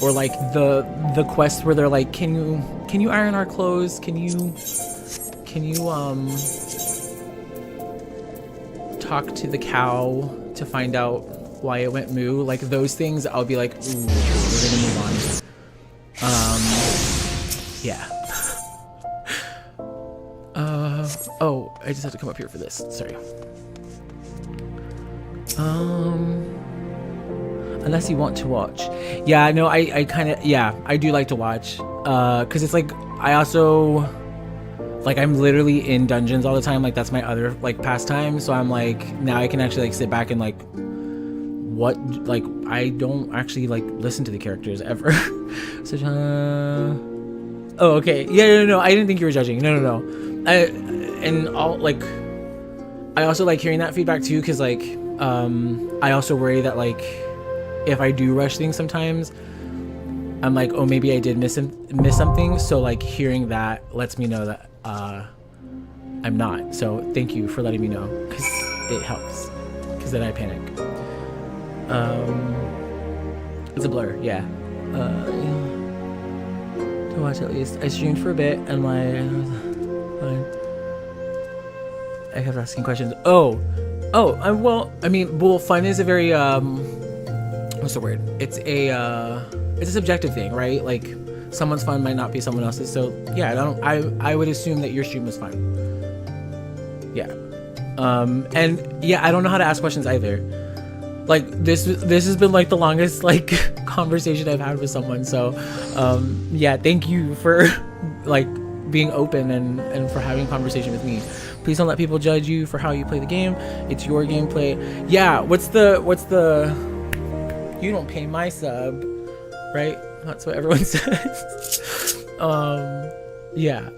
or like the quest where they're like, can you iron our clothes? Can you talk to the cow to find out why it went moo? Like those things, I'll be like, ooh, we're gonna move on. Yeah. Oh, I just have to come up here for this. Sorry. Unless you want to watch. Yeah, no, I kind of, yeah, I do like to watch. Because it's like, I also, like, I'm literally in dungeons all the time. Like, that's my other, like, pastime. So I'm like, now I can actually, like, sit back and, like, I don't actually, like, listen to the characters ever. So, oh, okay. Yeah, no, I didn't think you were judging. No. And all, like, I also like hearing that feedback too, because like I also worry that like if I do rush things sometimes, I'm like, oh, maybe I did miss something. So like hearing that lets me know that I'm not. So thank you for letting me know, because it helps, because then I panic. It's a blur, yeah. To watch at least. I streamed for a bit and like I kept asking questions. Well, I mean, well, fun is a very what's the word? It's a subjective thing, right? Like someone's fun might not be someone else's. So yeah, I would assume that your stream was fun. Yeah. And yeah, I don't know how to ask questions either. Like this has been like the longest like conversation I've had with someone. So yeah, thank you for like being open and for having a conversation with me. Please don't let people judge you for how you play the game. It's your gameplay. Yeah, what's the you don't pay my sub, right? That's what everyone says. Yeah.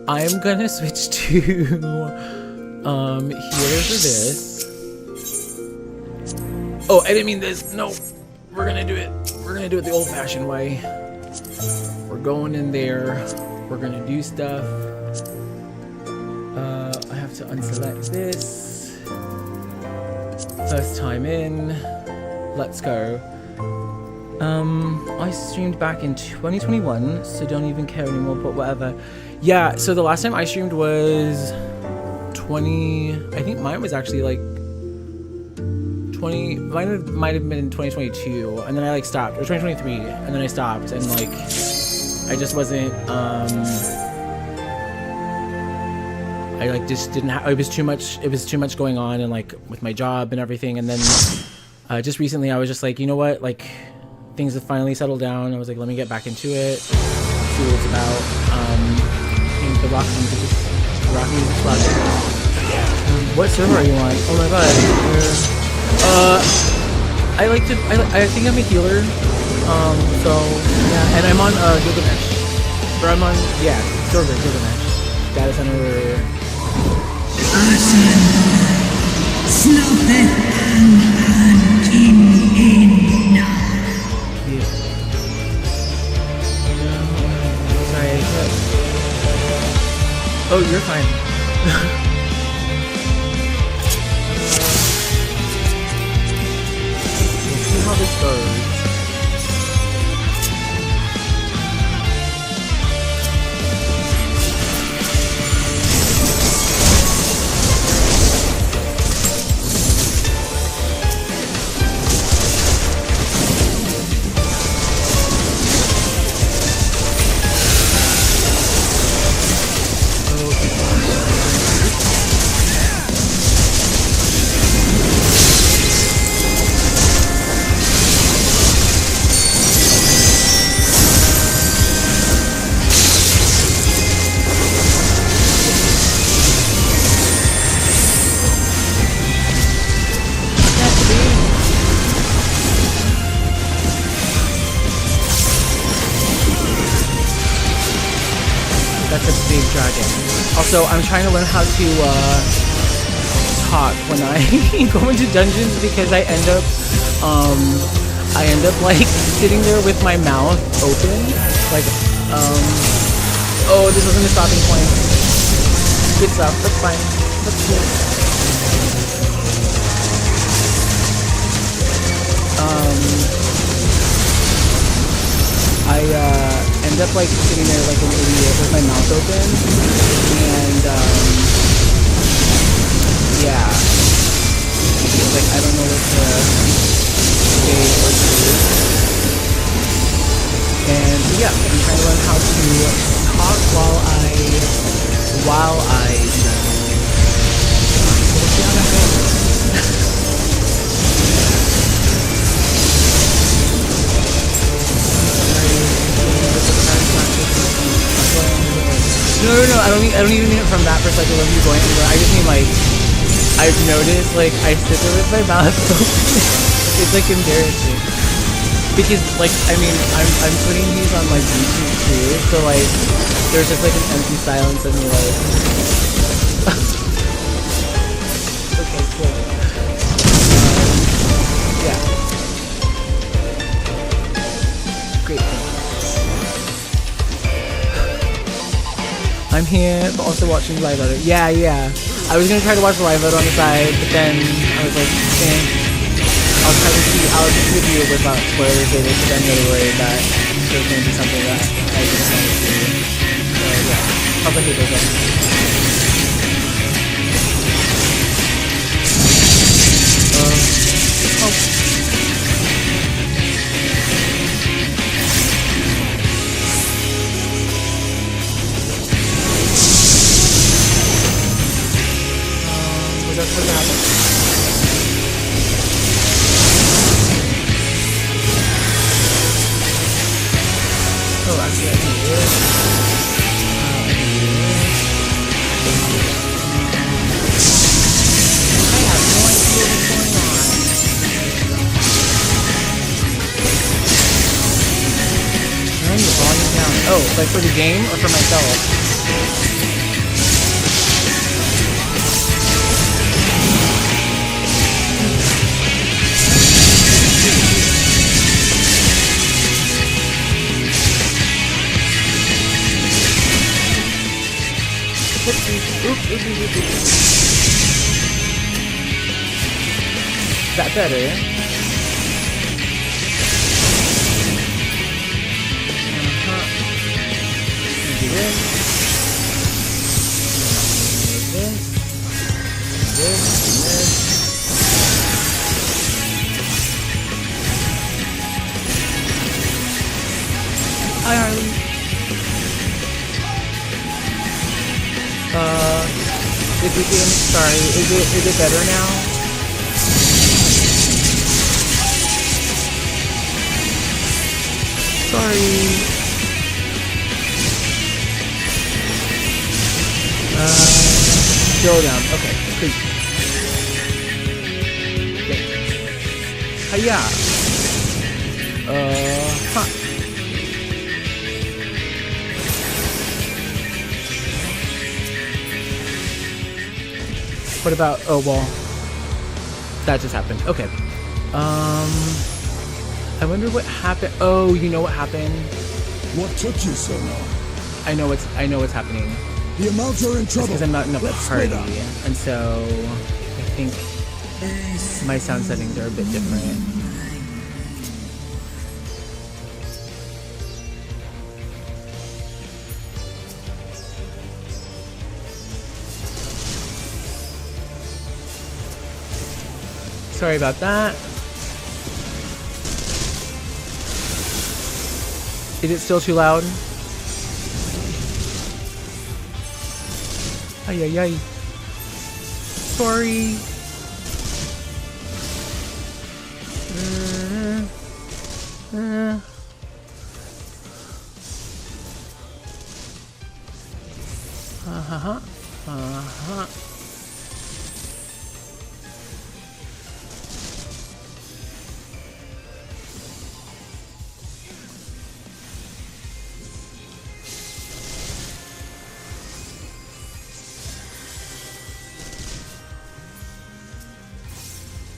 I'm gonna switch to healer for this. Oh, I didn't mean this. No. We're gonna do it. We're gonna do it the old-fashioned way. We're going in there. We're gonna do stuff. I have to unselect this. First time in. Let's go. I streamed back in 2021, so don't even care anymore, but whatever. Yeah, so the last time I streamed was I think mine was actually like might have been in 2022, and then I like stopped, or 2023, and then I stopped, and like I just wasn't I like just didn't have, it was too much going on, and like with my job and everything. And then just recently I was just like, you know what, like things have finally settled down. I was like, let me get back into it, see what it's about. And the rock music what server are you on? Oh my god. I think I'm a healer. So yeah, and I'm on Gilgamesh. Or I'm on server Gilgamesh. Data center. Sorry, oh, you're fine. We'll see how this goes. Also, I'm trying to learn how to talk when I go into dungeons, because I end up like sitting there with my mouth open, like oh, this wasn't a stopping point. Good stuff. That's fine. That's cool. I end up like sitting there like an idiot with my mouth open, and yeah, like I don't know what to say or do. And yeah, I'm trying to learn how to talk while I we'll see how that goes. No, I don't even mean it from that perspective of you going anywhere. I just mean like, I've noticed like I sit there with my mouth open. It's like embarrassing, because like I mean I'm putting these on like YouTube too, so like there's just like an empty silence of me like cool. Yeah. Great. I'm here, but also watching live edit. Yeah, yeah. I was gonna try to watch the live edit on the side, but then I was like, I'll try to see. I'll review it without spoilers later, because I'm really worried that there's gonna be something that I didn't want to see. So yeah, probably hate those ones. That's what happened. Oh, actually, I can do it. I have no idea what's going on. Turn the volume down. Oh, like for the game or for myself? Is that better? Do this. This. Hi, Harley. Is it better now? Sorry. Go down. Okay, please. Hiya. Huh. What about, oh, well, that just happened. Okay. I wonder what happened. Oh, you know what happened? What took you so long? I know what's happening. The Amalts are in trouble. Because I'm not in a party, split up. and so I think my sound settings are a bit different. Sorry about that. Is it still too loud? Ay, ay, ay. Sorry.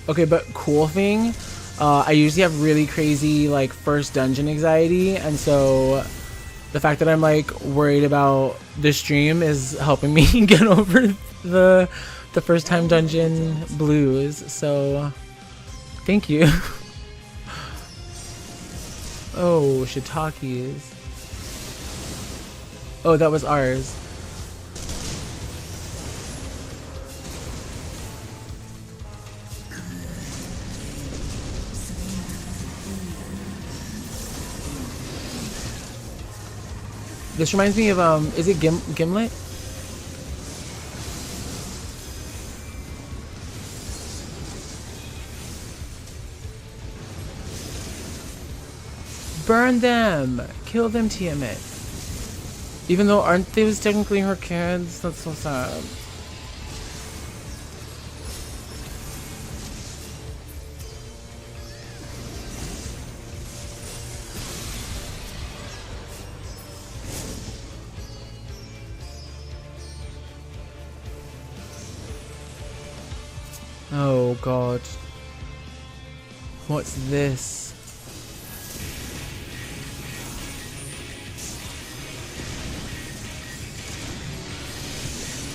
Okay, but cool thing, I usually have really crazy like first dungeon anxiety, and so the fact that I'm like worried about the stream is helping me get over the first time dungeon blues. So thank you. Oh, shiitakes. Oh, that was ours. This reminds me of, is it Gimlet? Burn them! Kill them, Tiamat. Even though aren't they technically her kids? That's so sad. Oh god. What's this?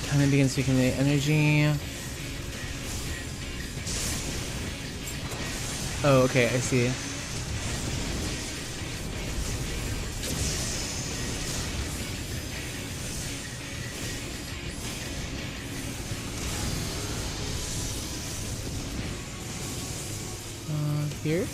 Time begins to accumulate energy. Oh, okay, I see. Here?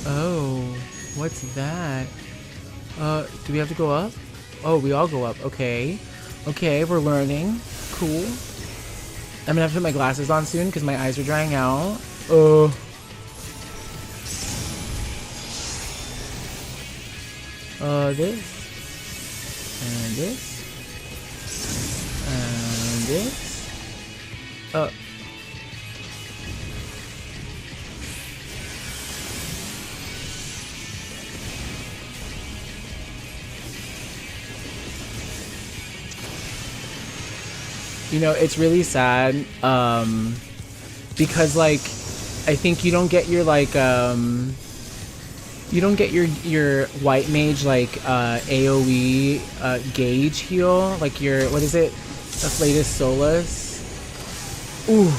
Oh, what's that? Do we have to go up? Oh, we all go up. Okay. Okay, we're learning. Cool. I'm gonna have to put my glasses on soon because my eyes are drying out. This. And this. And this. You know, it's really sad, because, like, I think you don't get your, like, you don't get your white mage, like, AoE, gauge heal, like your, what is it? Afflatus Solus? Ooh.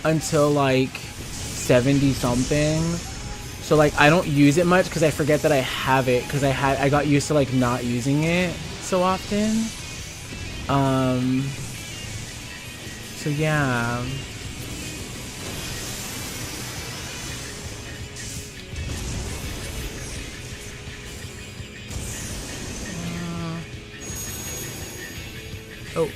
Until, like, 70 something. So, like, I don't use it much because I forget that I have it, because I got used to, like, not using it so often. So yeah. Oh.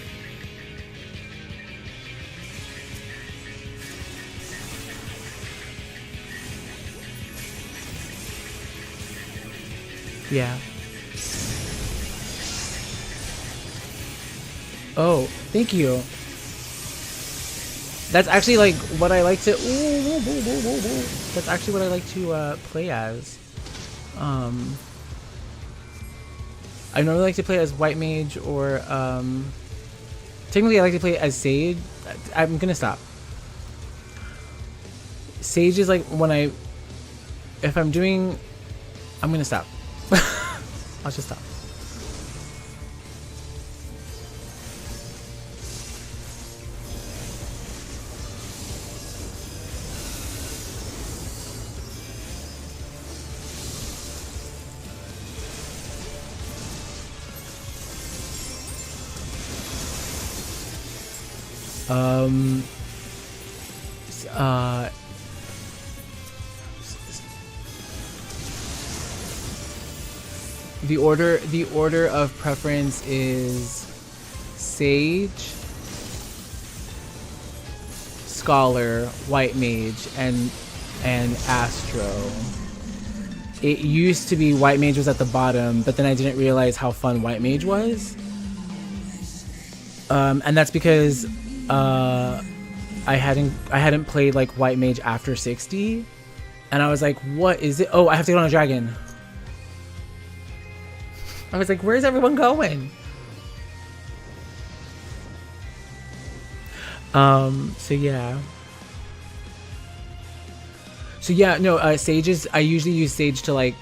Yeah. Oh, thank you. That's actually like what I like to. That's actually what I like to play as. I normally like to play as white mage or technically I like to play as sage. I'm gonna stop. Sage is like when if I'm doing. I'm gonna stop. I'll just stop. The order of preference is Sage, Scholar, White Mage, and Astro. It used to be White Mage was at the bottom, but then I didn't realize how fun White Mage was. And that's because I hadn't played like White Mage after 60, and I was like, what is it? Oh, I have to get on a dragon. I was like, where's everyone going? So yeah. No, Sages, I usually use Sage to like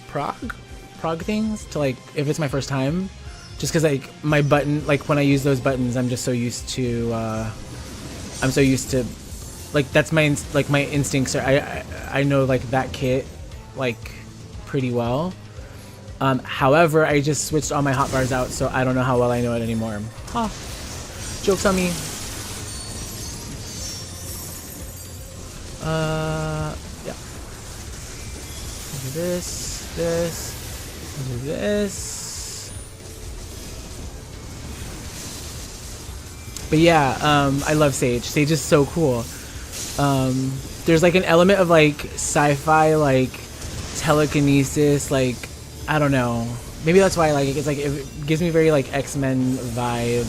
prog things, to like, if it's my first time, just because like my button, like when I use those buttons, I'm just so used to, like that's my instincts are, I know like that kit like pretty well. However, I just switched all my hotbars out, so I don't know how well I know it anymore. Huh. Joke's on me. Yeah. Do this, do this. But yeah, I love Sage. Sage is so cool. There's like an element of like sci-fi, like telekinesis, like I don't know. Maybe that's why I like it. It's like it gives me very like X-Men vibe.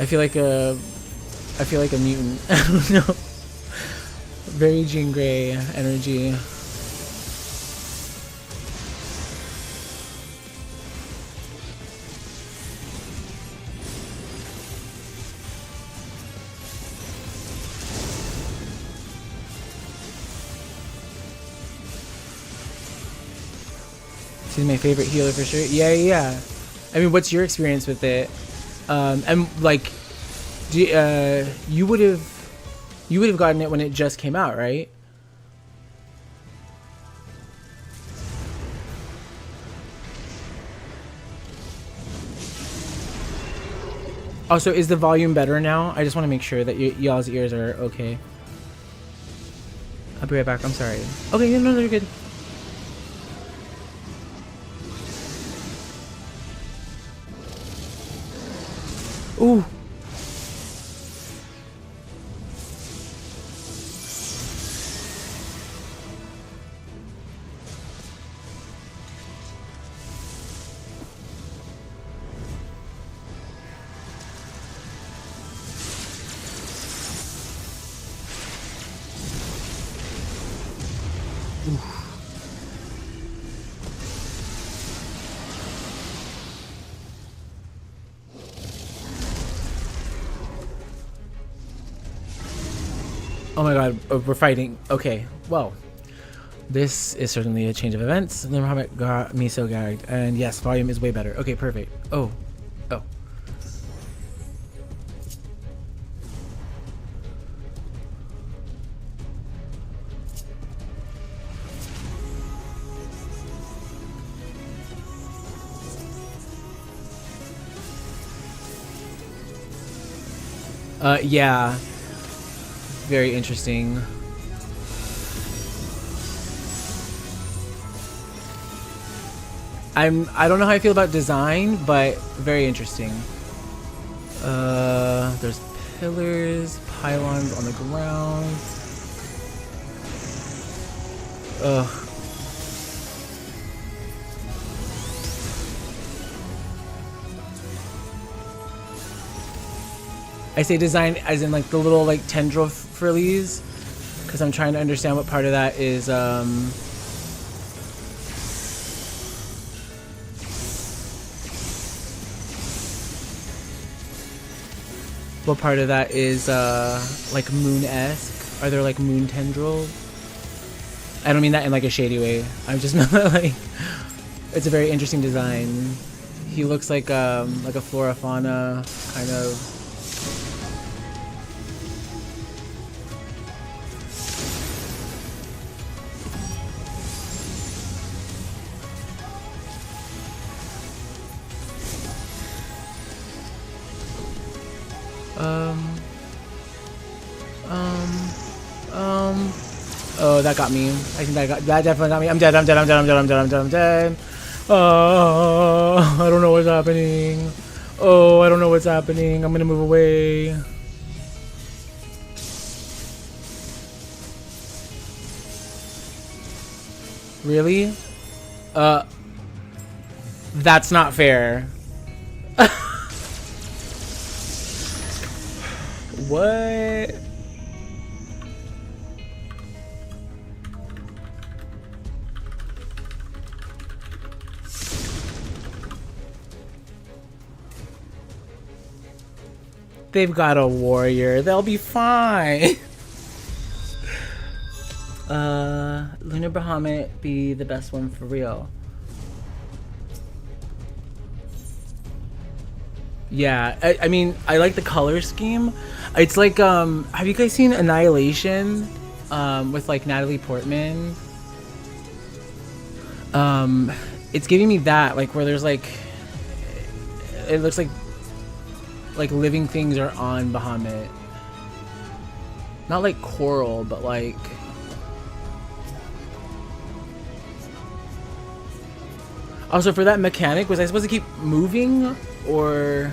I feel like a mutant. I don't know. Very Jean Grey energy. She's my favorite healer for sure. Yeah. I mean, what's your experience with it? And like, you would have gotten it when it just came out, right? Also, is the volume better now? I just want to make sure that y'all's ears are okay. I'll be right back. I'm sorry. Okay, no, they're good. Ooh. Oh my god, we're fighting. Okay, well, this is certainly a change of events. The Muhammad got me so gagged. And yes, volume is way better. Okay, perfect. Oh. Yeah. Very interesting. I don't know how I feel about design, but very interesting. There's pillars, pylons on the ground. Ugh. I say design as in like the little like tendril frillies, because I'm trying to understand what part of that is what part of that is like moon-esque. Are there like moon tendrils? I don't mean that in like a shady way. I'm just like, it's a very interesting design. He looks like a flora fauna kind of. Oh, that got me. I think that definitely got me. I'm dead. I'm dead. Oh, I don't know what's happening. Oh, I don't know what's happening. I'm gonna move away. Really? That's not fair. What? They've got a warrior. They'll be fine. Lunar Bahamut be the best one for real. Yeah, I mean, I like the color scheme. It's like, have you guys seen Annihilation? With like Natalie Portman? It's giving me that, like where there's like, it looks like living things are on Bahamut. Not like coral, but like, also for that mechanic, was I supposed to keep moving or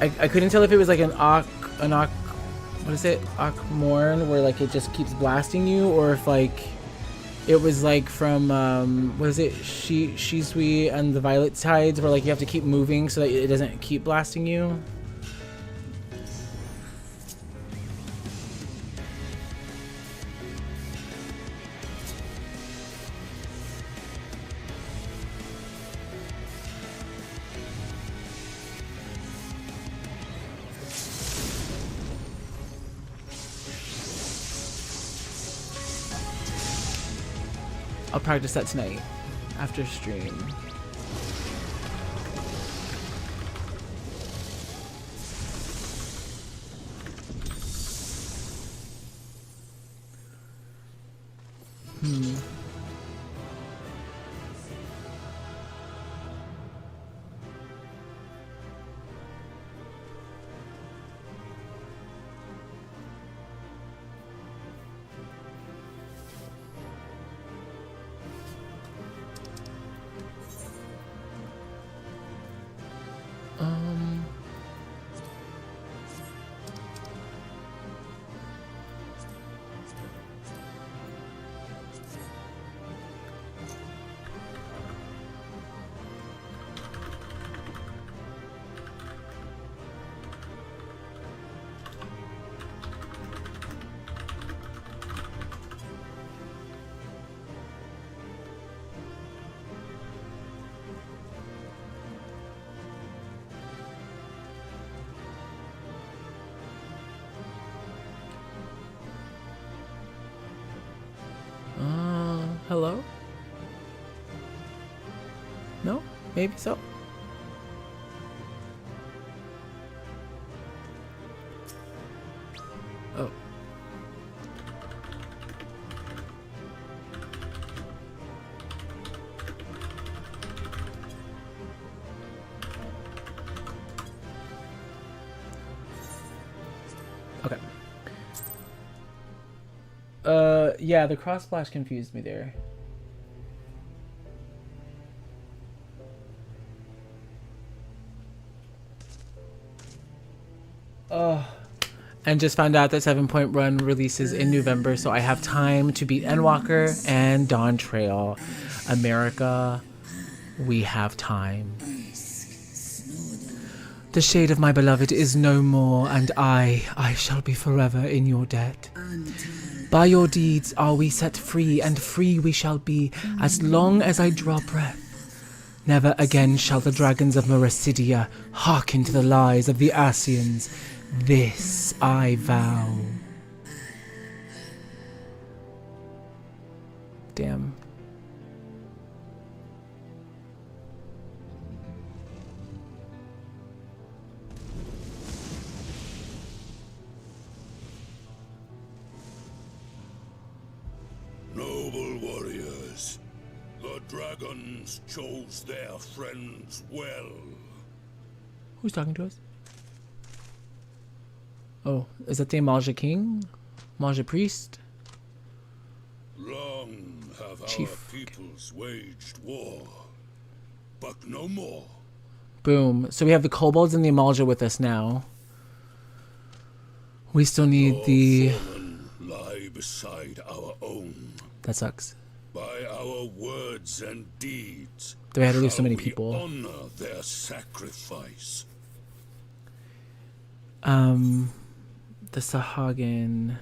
I couldn't tell if it was like an what is it? Morn, where like it just keeps blasting you, or if like It was like from was it Shisui and the Violet Tides, where like you have to keep moving so that it doesn't keep blasting you. I'll practice that tonight after stream. Hello? No? Maybe so. Oh. Okay. Yeah, the cross splash confused me there. And just found out that 7-Point Run releases in November, so I have time to beat Endwalker and Dawn Trail. America, we have time. The shade of my beloved is no more, and I shall be forever in your debt. By your deeds are we set free, and free we shall be, as long as I draw breath. Never again shall the dragons of Mericidia hearken to the lies of the Asians. This I vow. Damn. Noble warriors, the dragons chose their friends well. Who's talking to us? Oh, is that the Amalja King? Amalja Priest? Long have Chief. our peoples waged war, but no more. Boom. So we have the kobolds and the Amalja with us now. We still need the... Fallen lie beside our own. That sucks. By our words and deeds, Do we have to lose so shall many we people? honor their sacrifice. The Sahagin...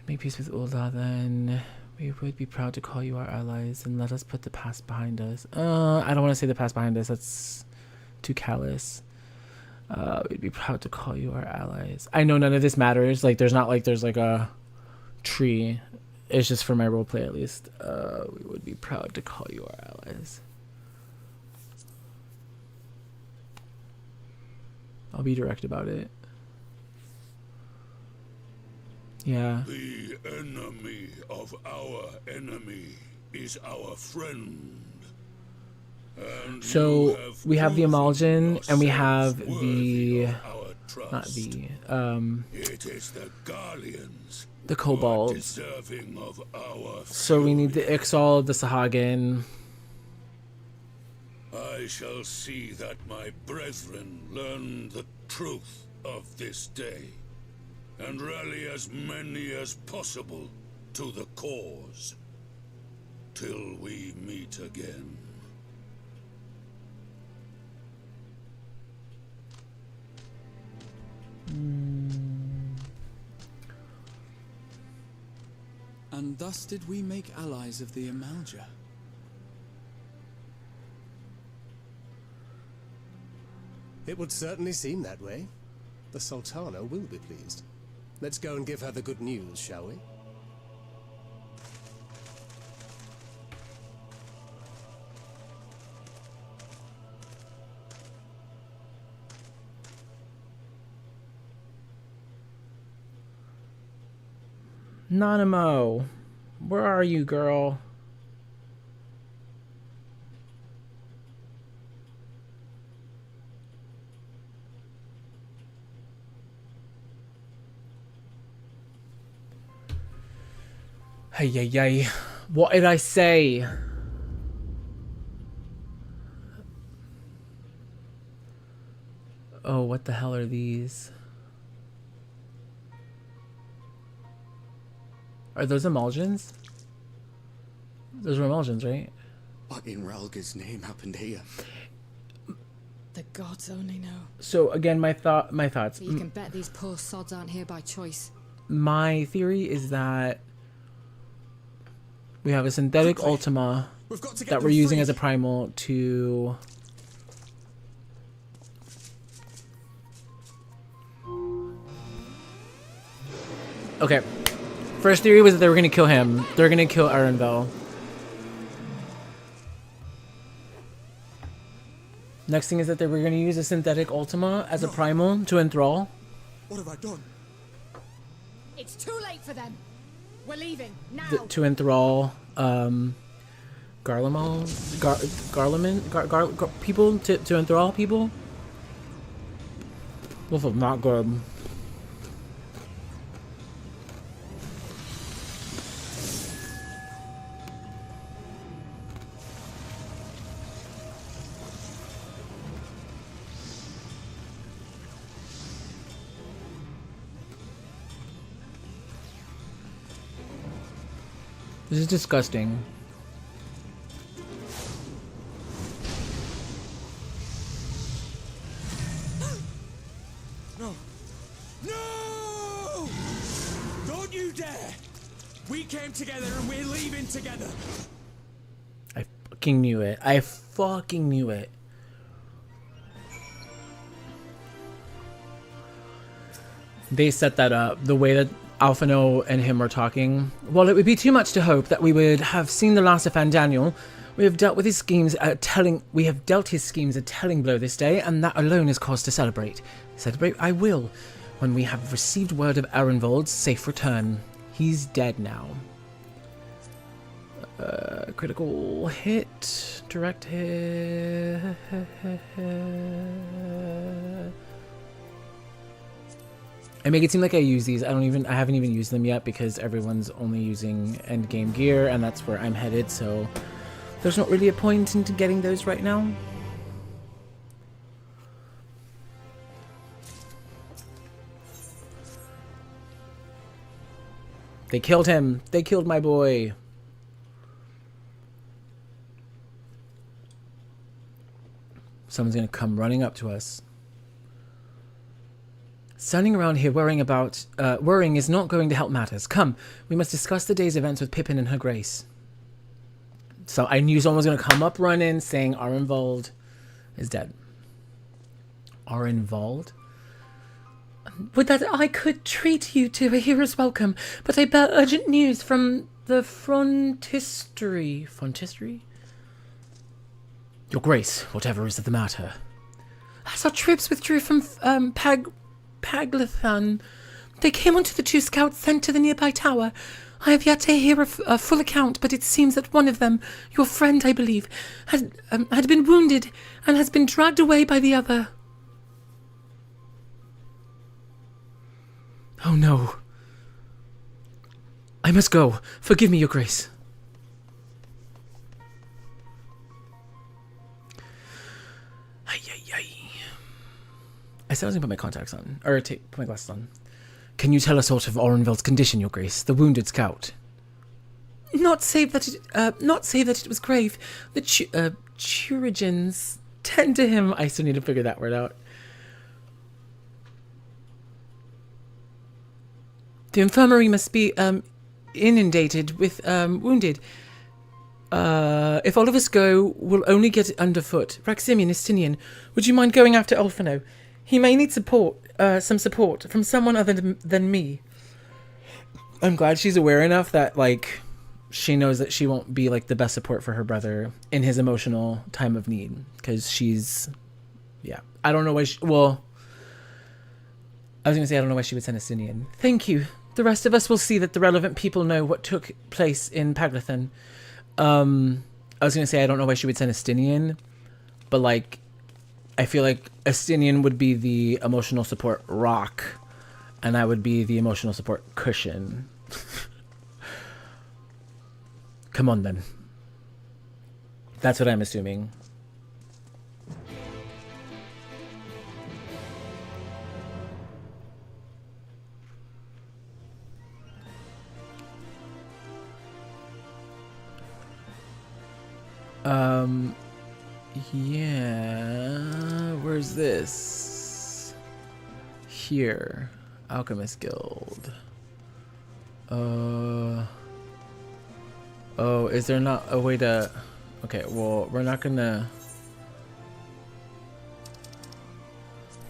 Make peace with Ulda, then we would be proud to call you our allies and let us put the past behind us. I don't want to say the past behind us. That's too callous. We'd be proud to call you our allies. I know none of this matters. Like, there's not like there's like a tree. It's just for my roleplay at least. We would be proud to call you our allies. I'll be direct about it. Yeah. The enemy of our enemy is our friend. And So you we have the proven Amaljan and we have yourselves the worthy of our trust. not the It is the Guardians the who are kobolds. deserving of our So we need the fury. Ixal, the Sahagin. I shall see that my brethren learn the truth of this day. and rally as many as possible to the cause. Till we meet again. And thus did we make allies of the Amalja. It would certainly seem that way. The Sultana will be pleased. Let's go and give her the good news, shall we? Nanamo, where are you, girl? Hey, hey, hey. What did I say? Oh, what the hell are these? Are those emulsions? Those were emulsions, right? What in Ralga's name happened here? The gods only know. So again, my thoughts. But you can bet these poor sods aren't here by choice. My theory is that we have a synthetic Ultima that we're using as a primal to okay. First theory was that they were gonna kill him. They're gonna kill Arenville. Next thing is that they were gonna use a synthetic Ultima as a primal to enthrall. What have I done? It's too late for them. We're leaving now. To enthrall people to enthrall people. This is not good. This is disgusting. No! No! Don't you dare! We came together and we're leaving together. I fucking knew it. I fucking knew it. They set that up. The way that Alphino and him are talking. While it would be too much to hope that we would have seen the last of Fandaniel, we have dealt his schemes a telling blow this day, and that alone is cause to celebrate. Celebrate I will, when we have received word of Arenvold's safe return. He's dead now. Critical hit, direct hit. I make it seem like I use these. I haven't even used them yet because everyone's only using endgame gear, and that's where I'm headed, so there's not really a point into getting those right now. They killed him. They killed my boy. Someone's gonna come running up to us. Standing around here worrying is not going to help matters. Come, we must discuss the day's events with Pippin and her grace. So I knew someone was going to come up running saying Arenvold is dead. Arenvold? Would that I could treat you to a hero's welcome, but I bear urgent news from the frontistery. Frontistery? Your grace, whatever is the matter. As our troops withdrew from Paglathan, they came onto the 2 scouts sent to the nearby tower. I have yet to hear a full account, but it seems that one of them, your friend, I believe, had been wounded and has been dragged away by the other. Oh no. I must go. Forgive me, your grace. I said I was gonna put my contacts on, or put my glasses on. Can you tell us sort of Orenville's condition, Your Grace? The wounded scout. Not save that it was grave. The Churigens tend to him. I still need to figure that word out. The infirmary must be inundated with wounded. If all of us go, we'll only get it underfoot. Raximian, Estinian, would you mind going after Ulfino? He may need support, some support from someone other than me. I'm glad she's aware enough that, like, she knows that she won't be, like, the best support for her brother in his emotional time of need. Because she's, yeah. I don't know why she, well, I was going to say I don't know why she would send Estinian. Thank you. The rest of us will see that the relevant people know what took place in Paglathan. I was going to say I don't know why she would send Estinian, but, like, I feel like Estinian would be the emotional support rock, and I would be the emotional support cushion. Come on, then. That's what I'm assuming. Yeah, where's this? Here, Alchemist Guild. Oh, is there not a way to, okay, well, we're not gonna,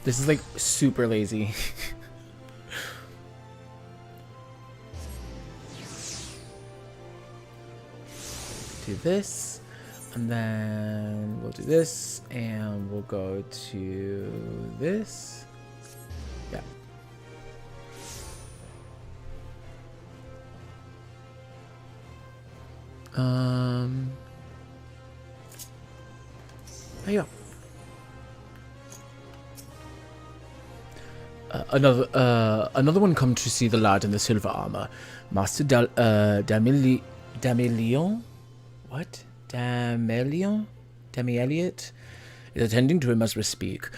this is like super lazy. Do this. And then we'll do this, and we'll go to this. Yeah. There you go. Another one come to see the lad in the silver armor, Master Damilion. What? Damelion is attending to him as we speak.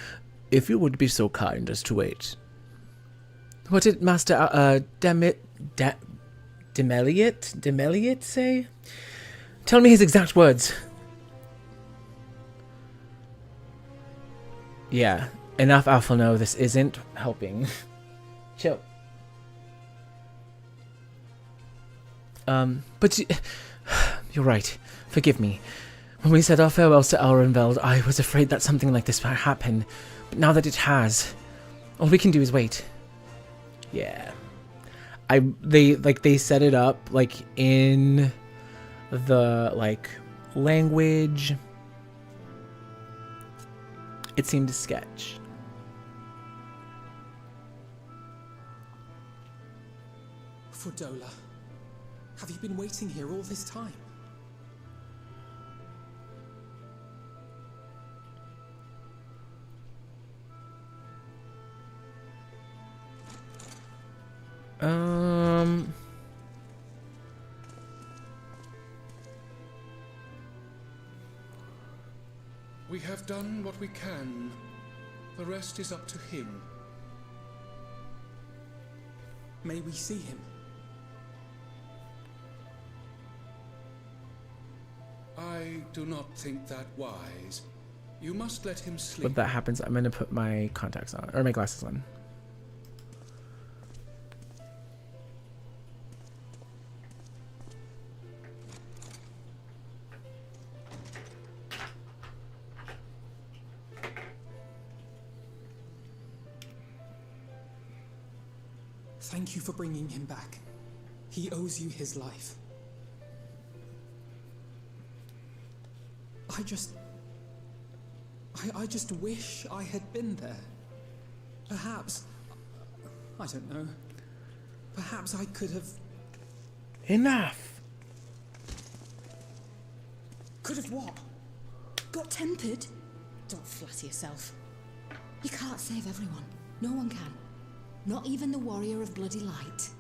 If you would be so kind as to wait. What did Master Demeliot say? Tell me his exact words. Yeah, enough Alpha no, this isn't helping. Chill. But you're right. Forgive me. When we said our farewells to Orenveld, I was afraid that something like this might happen. But now that it has, all we can do is wait. Yeah. They set it up like in the like language. It seemed a sketch. Fordola, have you been waiting here all this time? We have done what we can. The rest is up to him. May we see him? I do not think that wise. You must let him sleep. When that happens, I'm gonna put my contacts on, or my glasses on. Thank you for bringing him back. He owes you his life. I just wish I had been there. Perhaps, I don't know. Perhaps I could have... Enough! Could have what? Got tempered? Don't flatter yourself. You can't save everyone. No one can. Not even the warrior of bloody light.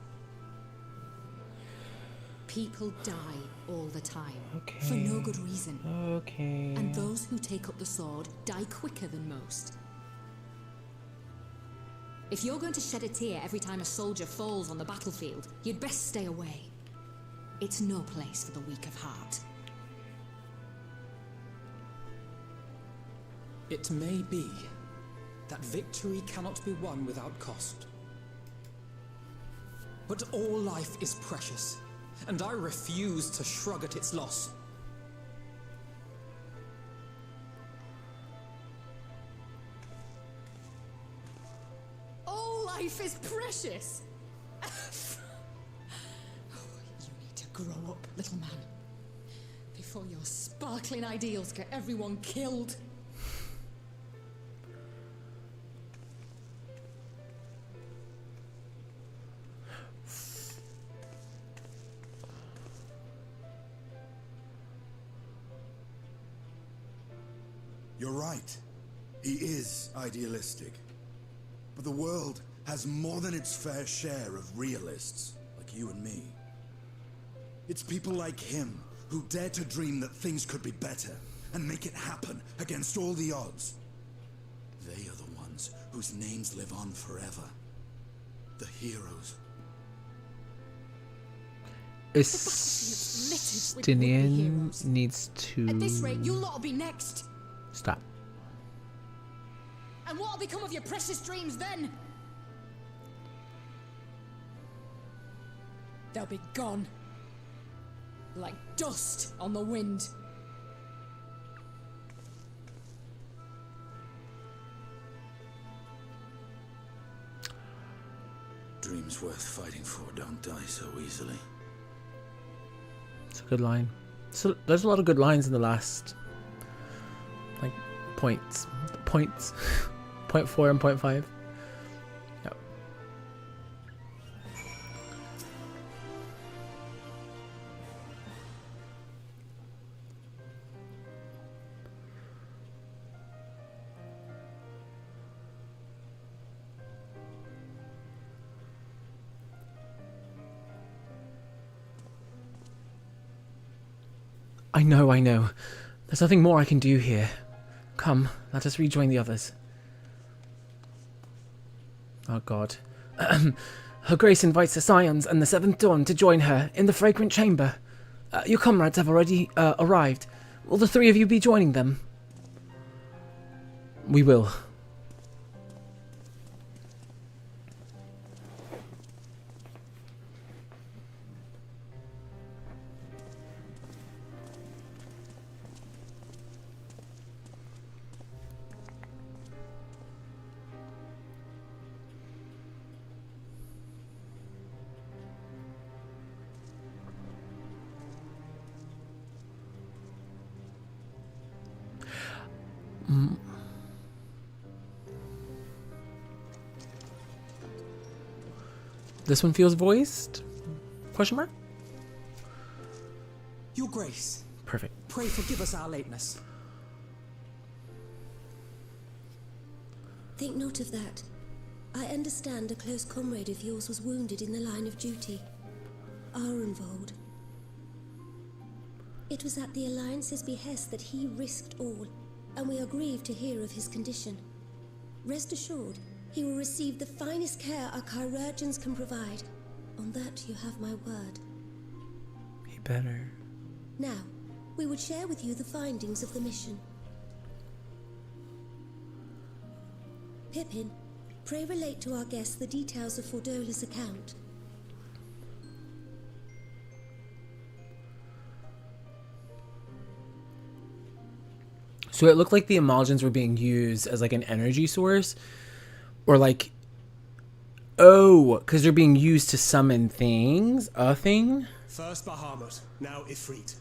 People die all the time. Okay. For no good reason. Okay. And those who take up the sword die quicker than most. If you're going to shed a tear every time a soldier falls on the battlefield, you'd best stay away. It's no place for the weak of heart. It may be that victory cannot be won without cost. But all life is precious, and I refuse to shrug at its loss. All life is precious! You need to grow up, little man. Before your sparkling ideals get everyone killed. You're right. He is idealistic. But the world has more than its fair share of realists, like you and me. It's people like him who dare to dream that things could be better and make it happen against all the odds. They are the ones whose names live on forever. The heroes. Justinian needs to... At this rate, you'll lot'll be next. Stop. And what'll become of your precious dreams then? They'll be gone. Like dust on the wind. Dreams worth fighting for don't die so easily. It's a good line. So there's a lot of good lines in the last, like, points. Point 4 and point 5. Yep. I know. There's nothing more I can do here. Come, let us rejoin the others. Oh god. Her Grace invites the Scions and the Seventh Dawn to join her in the Fragrant Chamber. Your comrades have already arrived. Will the three of you be joining them? We will. This one feels voiced? Question mark? Your Grace. Perfect. Pray forgive us our lateness. Think not of that. I understand a close comrade of yours was wounded in the line of duty. Arenvold. It was at the Alliance's behest that he risked all, and we are grieved to hear of his condition. Rest assured, he will receive the finest care our chirurgeons can provide. On that you have my word. He better. Now, we would share with you the findings of the mission. Pippin, pray relate to our guests the details of Fordola's account. So it looked like the emulsions were being used as like an energy source. Or like, oh, because they're being used to summon things? A thing? First Bahamut, now Ifrit.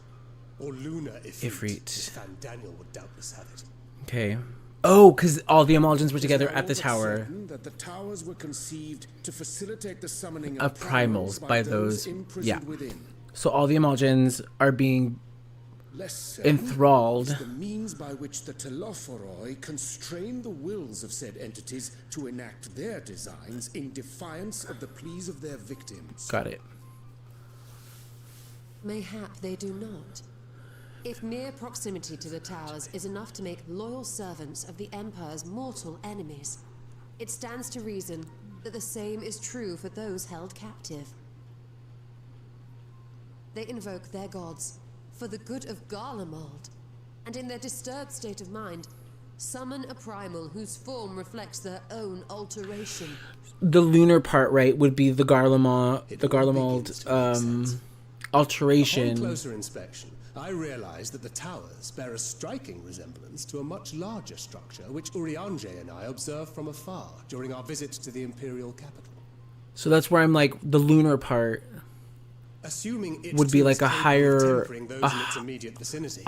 Or Lunar Ifrit. As Fan Daniel would doubtless have it. Okay. Oh, because all the emulsions were together at the tower. That the towers were conceived to facilitate the summoning of primals by those. Yeah. Within. So all the emulsions are being enthralled. The means by which the Telophoroi constrain the wills of said entities to enact their designs in defiance of the pleas of their victims. Got it. Mayhap they do not. If mere proximity to the towers is enough to make loyal servants of the Empire's mortal enemies, It stands to reason that the same is true for those held captive. They invoke their gods for the good of Garlemald, and in their disturbed state of mind, summon a primal whose form reflects their own alteration. The lunar part, right, would be the Garlemald alteration. Upon closer inspection, I realized that the towers bear a striking resemblance to a much larger structure which Urianger and I observed from afar during our visit to the Imperial capital. So that's where I'm like, the lunar part Assuming it would be like a higher, a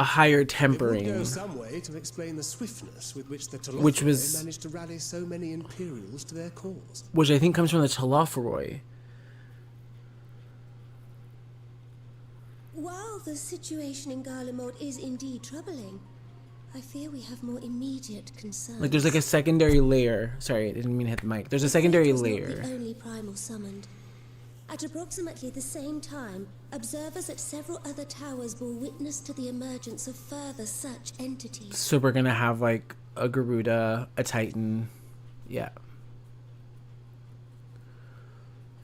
higher tempering, it would go some way to explain the swiftness with which the which was managed to rally so many Imperials to their cause. Which I think comes from the Telophoroi. While the situation in Garlemald is indeed troubling, I fear we have more immediate concerns. Like there's like a secondary layer. Sorry, I didn't mean to hit the mic. There's a secondary layer. Not the only primal summoned. At approximately the same time, observers at several other towers bore witness to the emergence of further such entities. So we're gonna have like a Garuda, a Titan, yeah.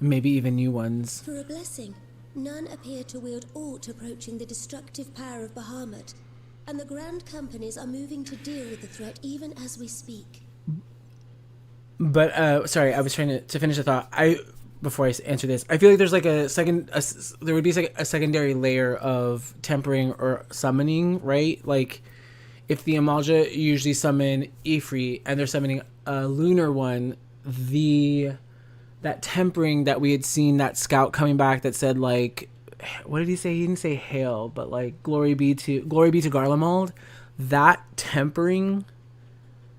Maybe even new ones. For a blessing, none appear to wield aught approaching the destructive power of Bahamut, and the Grand Companies are moving to deal with the threat even as we speak. But sorry, I was trying to finish the thought. Before I answer this, I feel like there's like there would be like a secondary layer of tempering or summoning, right? Like if the Amalja usually summon Ifrit and they're summoning a lunar one, that tempering that we had seen, that scout coming back that said like, what did he say? He didn't say hail, but like glory be to Garlemald. That tempering,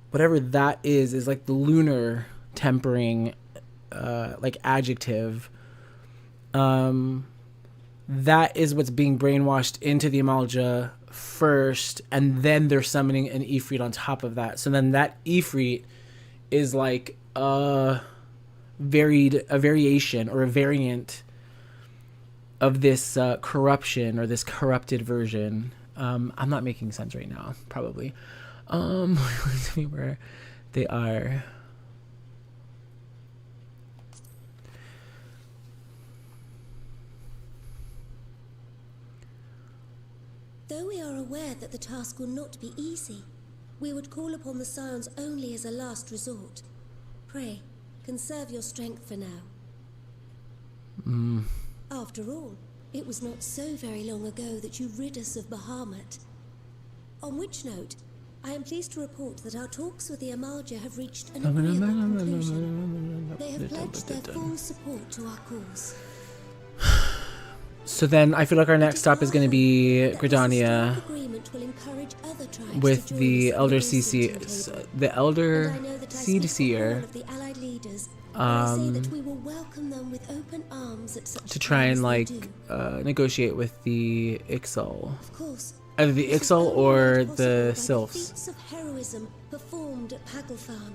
whatever that is like the lunar tempering. Like adjective, that is what's being brainwashed into the Amalja first, and then they're summoning an Ifrit on top of that. So then that Ifrit is like a variation or a variant of this corruption or this corrupted version. I'm not making sense right now, probably. Let's see where they are. Though we are aware that the task will not be easy, we would call upon the Scions only as a last resort. Pray, conserve your strength for now. After all, it was not so very long ago that you rid us of Bahamut. On which note, I am pleased to report that our talks with the Amalja have reached an agreeable conclusion. They have pledged their full support to our cause. So then I feel like our next stop is going to be Gridania with the Elder the Elder Seed Seer to try and like negotiate with the Ixal. Either the Ixal or the Sylphs. Feats of heroism performed at Pagelfarm.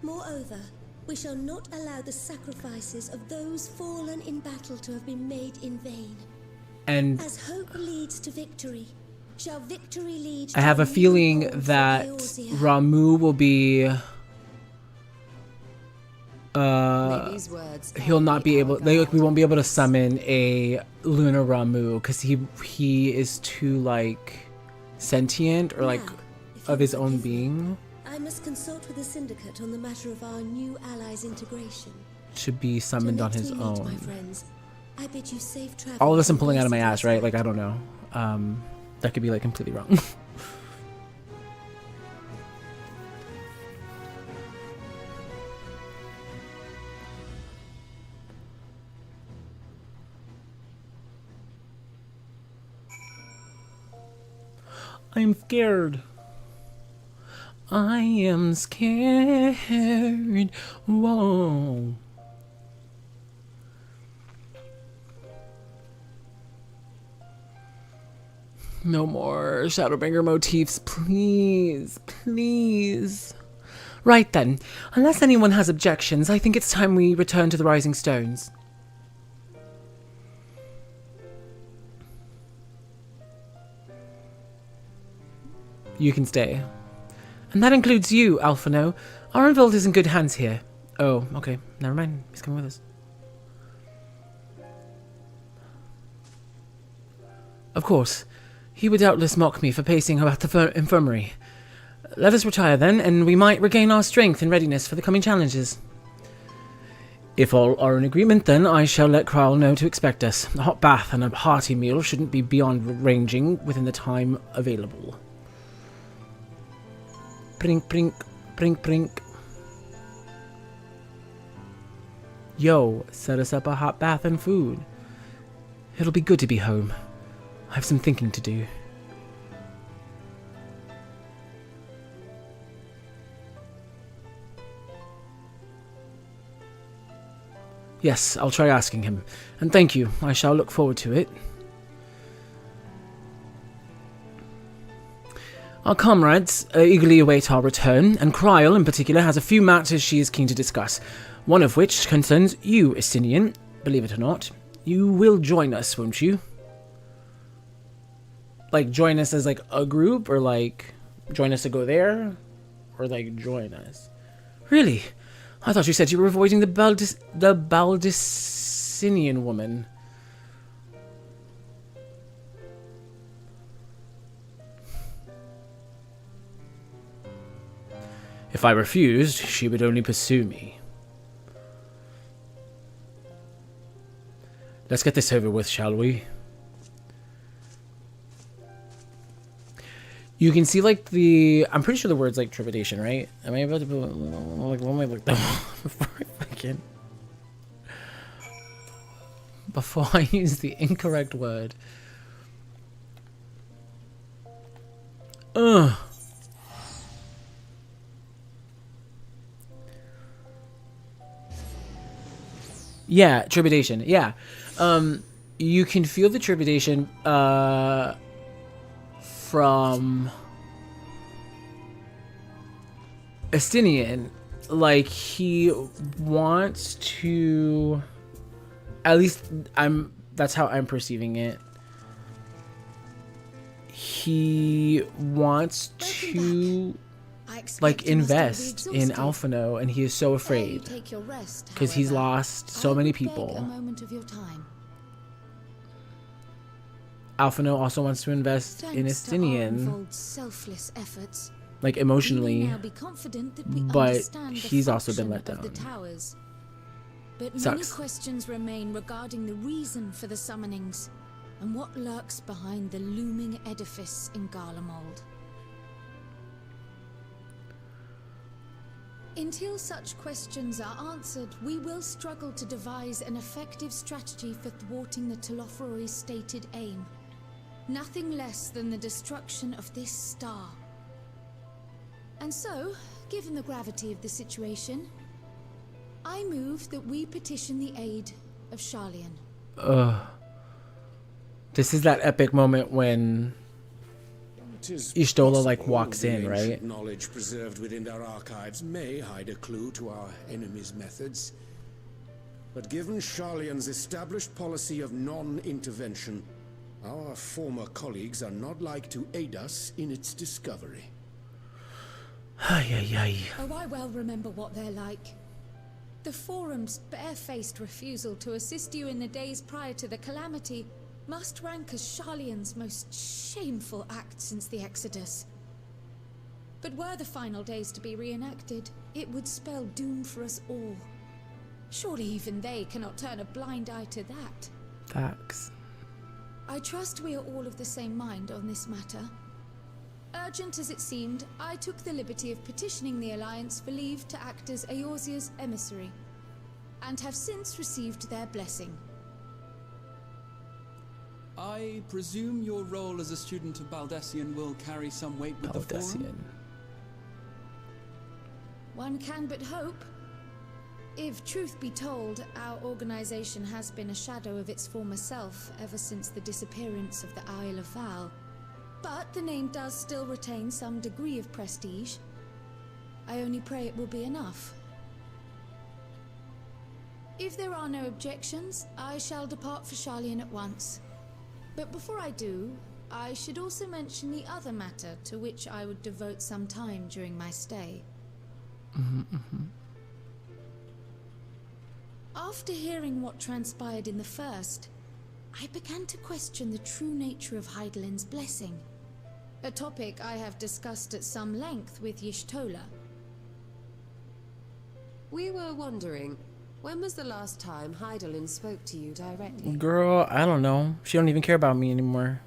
Moreover, we shall not allow the sacrifices of those fallen in battle to have been made in vain. And as hope leads to victory, shall victory lead to I have a feeling that Ramu will be he'll not be able we won't be able to summon a lunar Ramu because he is too like sentient or like of his own being. I must consult with the Syndicate on the matter of our new allies' integration. Should be summoned on his own. My friends. I bid you safe travel. All of this I'm pulling out of my ass, right? Like I don't know. That could be like completely wrong. I'm scared. I am scared. Whoa. No more Shadowbringer motifs, please. Please. Right then. Unless anyone has objections, I think it's time we return to the Rising Stones. You can stay. And that includes you, Alphino. Arenvald is in good hands here. Oh, okay. Never mind. He's coming with us. Of course. He would doubtless mock me for pacing about the infirmary. Let us retire then, and we might regain our strength and readiness for the coming challenges. If all are in agreement, then I shall let Kral know to expect us. A hot bath and a hearty meal shouldn't be beyond ranging within the time available. Prink, prink, prink, prink. Yo, set us up a hot bath and food. It'll be good to be home. I have some thinking to do. Yes, I'll try asking him. And thank you. I shall look forward to it. Our comrades eagerly await our return, and Kryl in particular has a few matters she is keen to discuss, one of which concerns you, Estinian. Believe it or not. You will join us, won't you? Like, join us as, like, a group? Or, like, join us to go there? Or, like, join us? Really? I thought you said you were avoiding the Baldissinian woman. If I refused, she would only pursue me. Let's get this over with, shall we? You can see, like, the... I'm pretty sure the word's, like, trepidation, right? Am I about to put... Like, what am I looking before I fucking... Before I use the incorrect word. Ugh. Yeah, trepidation. Yeah. You can feel the trepidation, from Estinian. Like, he wants to, at least that's how I'm perceiving it. He wants to, like, invest in Alphino, and he is so afraid because he's lost so many people. Alphino also wants to invest in Estinian, like, emotionally, but he's also been let down. But many questions remain regarding the reason for the summonings and what lurks behind the looming edifice in Garlemald. Until such questions are answered, we will struggle to devise an effective strategy for thwarting the Telophoroi's stated aim. Nothing less than the destruction of this star. And so, given the gravity of the situation, I move that we petition the aid of Sharlayan. This is that epic moment when Y'shtola, like, walks in, right? Knowledge preserved within our archives may hide a clue to our enemy's methods. But given Sharlayan's established policy of non-intervention, our former colleagues are not like to aid us in its discovery. Oh, I well remember what they're like. The Forum's barefaced refusal to assist you in the days prior to the calamity must rank as Sharlayan's most shameful act since the Exodus. But were the final days to be reenacted, it would spell doom for us all. Surely even they cannot turn a blind eye to that. Facts. I trust we are all of the same mind on this matter. Urgent as it seemed, I took the liberty of petitioning the Alliance for leave to act as Eorzea's emissary, and have since received their blessing. I presume your role as a student of Baldessian will carry some weight with the Forum? One can but hope. If truth be told, our organization has been a shadow of its former self ever since the disappearance of the Isle of Val. But the name does still retain some degree of prestige. I only pray it will be enough. If there are no objections, I shall depart for Sharlayan at once. But before I do, I should also mention the other matter to which I would devote some time during my stay. After hearing what transpired in the first, I began to question the true nature of Hydaelyn's blessing. A topic I have discussed at some length with Y'shtola. We were wondering, when was the last time Hydaelyn spoke to you directly? Girl, I don't know. She don't even care about me anymore.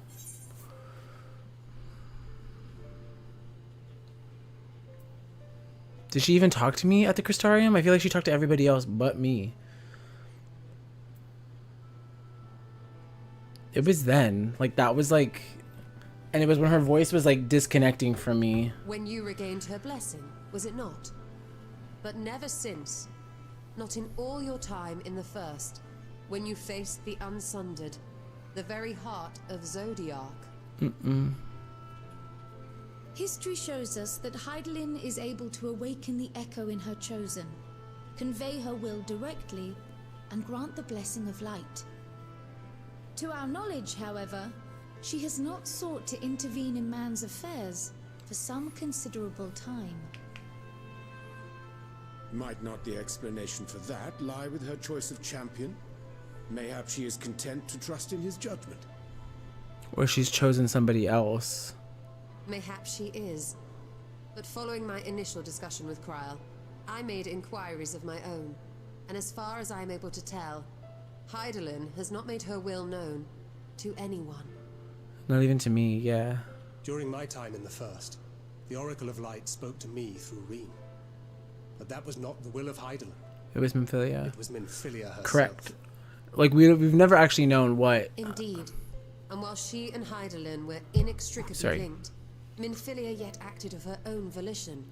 Did she even talk to me at the Crystarium? I feel like she talked to everybody else but me. It was then. Like, that was like... And it was when her voice was like disconnecting from me. When you regained her blessing, was it not? But never since. Not in all your time in the first, when you faced the Unsundered, the very heart of Zodiark. History shows us that Hydaelyn is able to awaken the echo in her chosen, convey her will directly, and grant the blessing of light. To our knowledge, however, she has not sought to intervene in man's affairs for some considerable time. Might not the explanation for that lie with her choice of champion? Mayhap she is content to trust in his judgment. Or she's chosen somebody else. Mayhap she is. But following my initial discussion with Kryl, I made inquiries of my own. And as far as I am able to tell, Hydaelyn has not made her will known to anyone. Not even to me, yeah. During my time in the first, the Oracle of Light spoke to me through Reen. But that was not the will of Hydaelyn. It was Minfilia. It was Minfilia herself. Correct. Like, we've never actually known what... Indeed. And while she and Hydaelyn were inextricably linked, Minfilia yet acted of her own volition.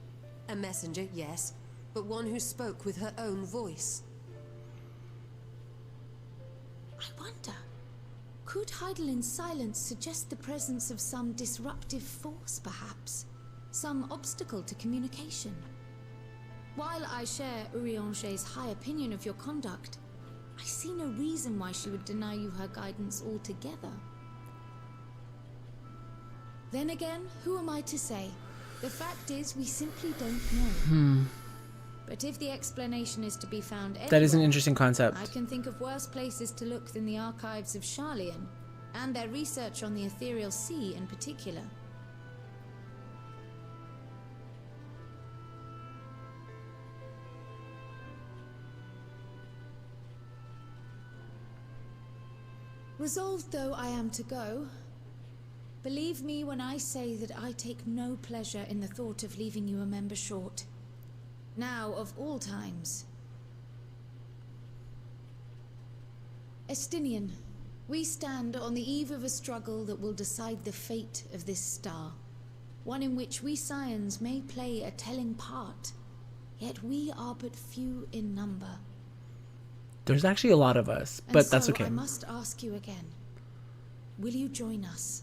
A messenger, yes, but one who spoke with her own voice. I wonder, could Hydaelyn's silence suggest the presence of some disruptive force, perhaps? Some obstacle to communication? While I share Urianger's high opinion of your conduct, I see no reason why she would deny you her guidance altogether. Then again, who am I to say? The fact is, we simply don't know. But if the explanation is to be found anywhere, that is an interesting concept. I can think of worse places to look than the archives of Sharlayan, and their research on the Ethereal Sea in particular. Resolved though I am to go, believe me when I say that I take no pleasure in the thought of leaving you a member short. Now of all times. Estinian, we stand on the eve of a struggle that will decide the fate of this star. One in which we Scions may play a telling part, yet we are but few in number. There's actually a lot of us, but that's okay. I must ask you again. Will you join us?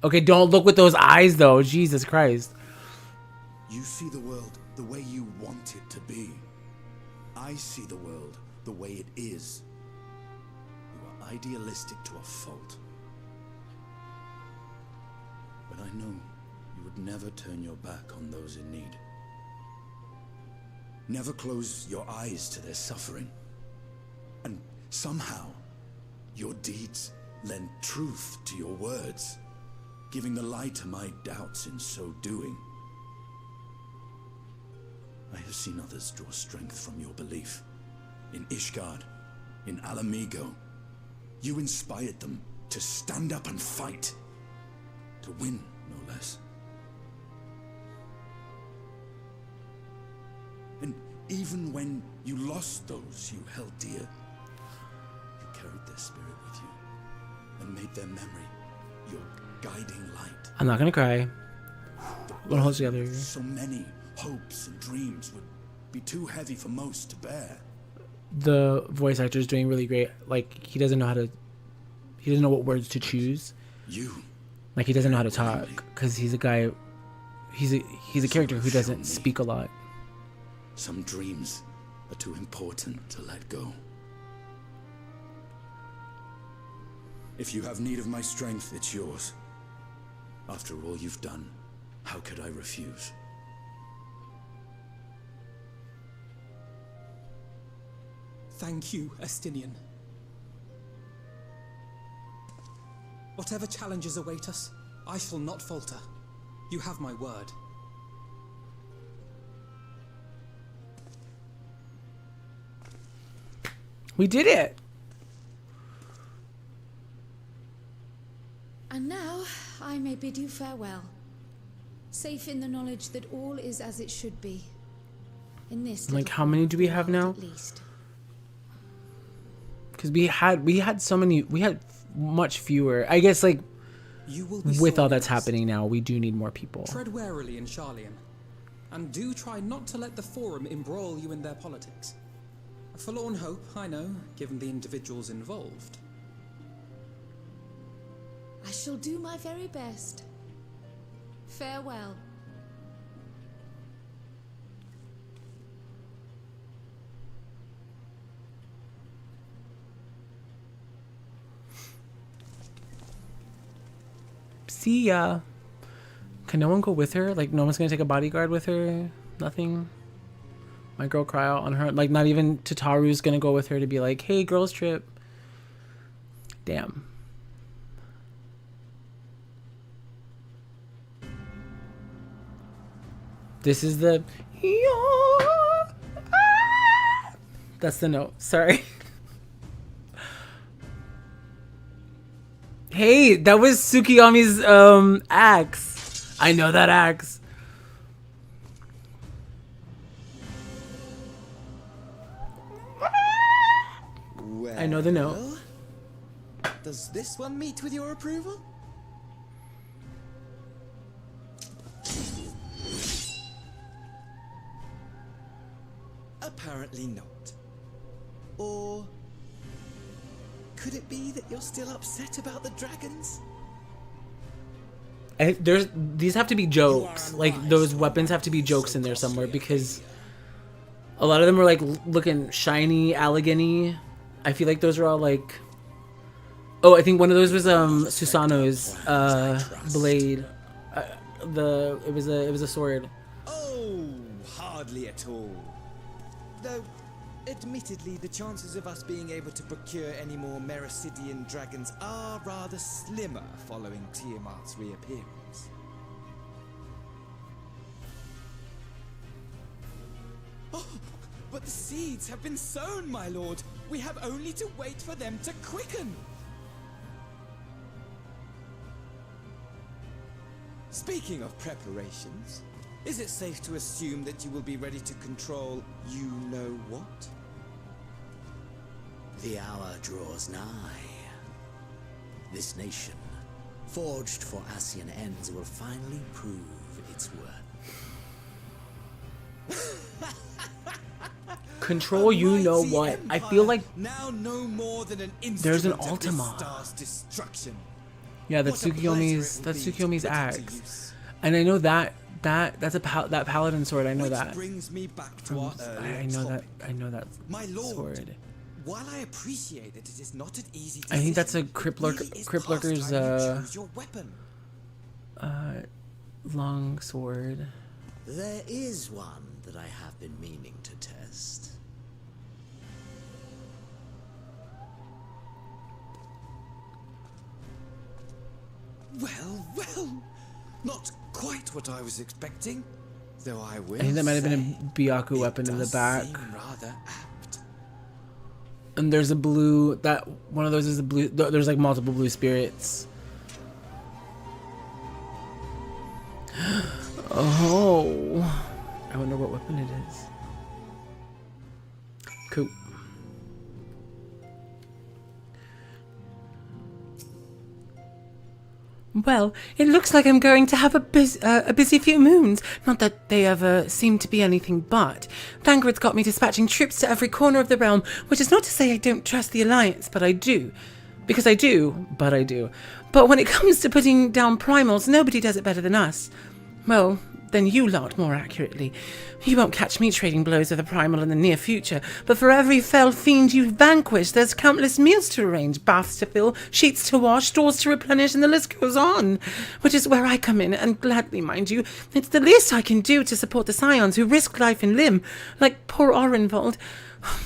Okay, don't look with those eyes, though. Jesus Christ. You see the world the way you want it to be. I see the world the way it is. You are idealistic to a fault. But I know you would never turn your back on those in need. Never close your eyes to their suffering. And somehow, your deeds lend truth to your words, giving the lie to my doubts in so doing. I have seen others draw strength from your belief. In Ishgard, in Alamigo, you inspired them to stand up and fight. To win, no less. And even when you lost those you held dear, you carried their spirit with you and made their memory your guiding light. I'm not gonna cry. We'll hold together. So many hopes and dreams would be too heavy for most to bear. The voice actor is doing really great. Like, he doesn't know what words to choose. Like, he doesn't know how to talk because he's a guy. He's a character who doesn't speak a lot. Some dreams are too important to let go. If you have need of my strength, it's yours. After all you've done, how could I refuse? Thank you, Estinian. Whatever challenges await us, I shall not falter. You have my word. We did it! And now I may bid you farewell, safe in the knowledge that all is as it should be. In this, Like, how many do we have now? at least. Because we had so many, we had much fewer. I guess, like, You will be with all that's sorely missed. happening now, we do need more people. Tread warily in Sharlayan, and do try not to let the Forum embroil you in their politics. A forlorn hope, I know, given the individuals involved. I shall do my very best. Farewell. See ya. Can no one go with her? Like, no one's gonna take a bodyguard with her? Nothing? My girl cry out on her. Like, not even Tataru's gonna go with her to be like, hey, girls trip. Damn. This is the... That's the note. Sorry. Hey, that was Tsukiyami's axe. I know that axe. Well, I know the note. Does this one meet with your approval? Apparently not. Or could it be that you're still upset about the dragons? These have to be jokes. Like, those weapons have to be jokes in there somewhere, because a lot of them were like looking shiny, elegant-y. I feel like those are all like... Oh, I think one of those was Susanoo's blade. It was a sword. Oh, hardly at all. Though, admittedly, the chances of us being able to procure any more Mericidian dragons are rather slimmer following Tiamat's reappearance. Oh, but the seeds have been sown, my lord. We have only to wait for them to quicken. Speaking of preparations, is it safe to assume that you will be ready to control you-know-what? The hour draws nigh. This nation, forged for Asian ends, will finally prove its worth. Control you-know-what. I feel like now no more than an there's an instrument of this Ultima. star's destruction. Yeah, that's What a pleasure Tsukiyomi's. it will That's be to Tsukiyomi's put it to axe, use. and I know that that paladin sword. I know Which that. brings me back to our earlier I know that. topic. I know that My lord, sword. while I appreciate that it is not an easy I think that's a decision, Crypt it really is past Lurker's time you choose your weapon. long sword. There is one that I have been meaning to test. Well, not quite what I was expecting, though I will I think that might have been say a Byaku weapon in the does back. seem rather apt. And there's a blue. That one of those is a blue. There's like multiple blue spirits. Oh, I wonder what weapon it is. Cool. Well, it looks like I'm going to have a busy few moons. Not that they ever seem to be anything but. Vanguard's got me dispatching troops to every corner of the realm, which is not to say I don't trust the Alliance, but I do. Because I do, but I do. But when it comes to putting down primals, nobody does it better than us. Well, than you lot, more accurately. You won't catch me trading blows with a primal in the near future, but for every fell fiend you vanquish, there's countless meals to arrange, baths to fill, sheets to wash, stores to replenish, and the list goes on. Which is where I come in, and gladly, mind you. It's the least I can do to support the scions who risk life and limb, like poor Orenvold.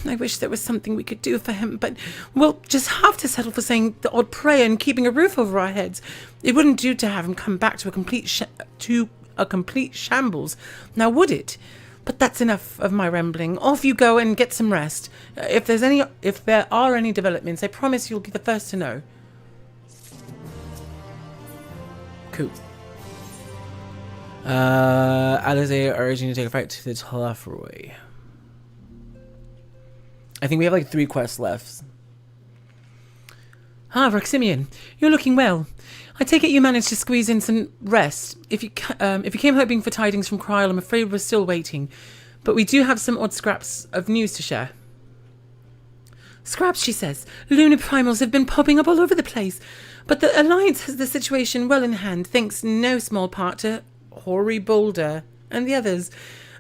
I wish there was something we could do for him, but we'll just have to settle for saying the odd prayer and keeping a roof over our heads. It wouldn't do to have him come back to a complete shambles, now would it? But that's enough of my rambling. Off you go and get some rest. If there are any developments, I promise you'll be the first to know. Cool. Alize urging you to take a fight to the Tlafroy. I think we have like 3 quests left. Ah, Roximian, you're looking well. I take it you managed to squeeze in some rest. If you came hoping for tidings from Kryl, I'm afraid we're still waiting. But we do have some odd scraps of news to share. Scraps, she says. Lunar primals have been popping up all over the place. But the Alliance has the situation well in hand, thanks no small part to Hoary Boulder and the others.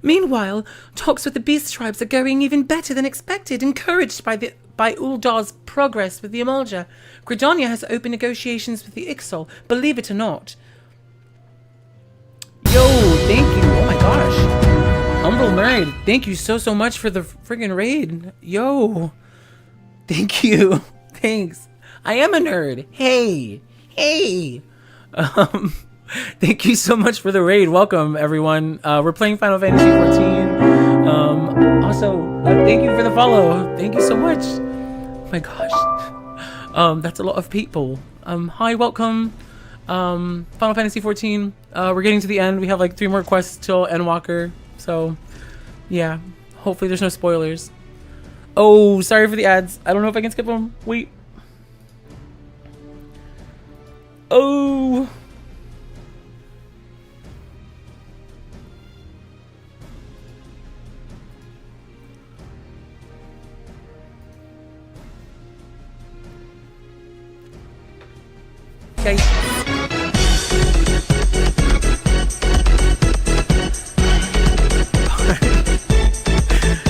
Meanwhile, talks with the beast tribes are going even better than expected, encouraged by Uldar's progress with the Emulja. Gridania has opened negotiations with the Ixol, believe it or not. Yo, thank you. Oh my gosh. Humble Nerd, thank you so much for the friggin' raid. Yo. Thank you. Thanks. I am a nerd. Hey. Thank you so much for the raid. Welcome, everyone. We're playing Final Fantasy XIV. Also, thank you for the follow. Thank you so much. Oh my gosh. That's a lot of people. Hi, welcome. Final Fantasy XIV. We're getting to the end. We have like 3 more quests till Endwalker. So, yeah. Hopefully there's no spoilers. Oh, sorry for the ads. I don't know if I can skip them. Wait. Oh. Okay.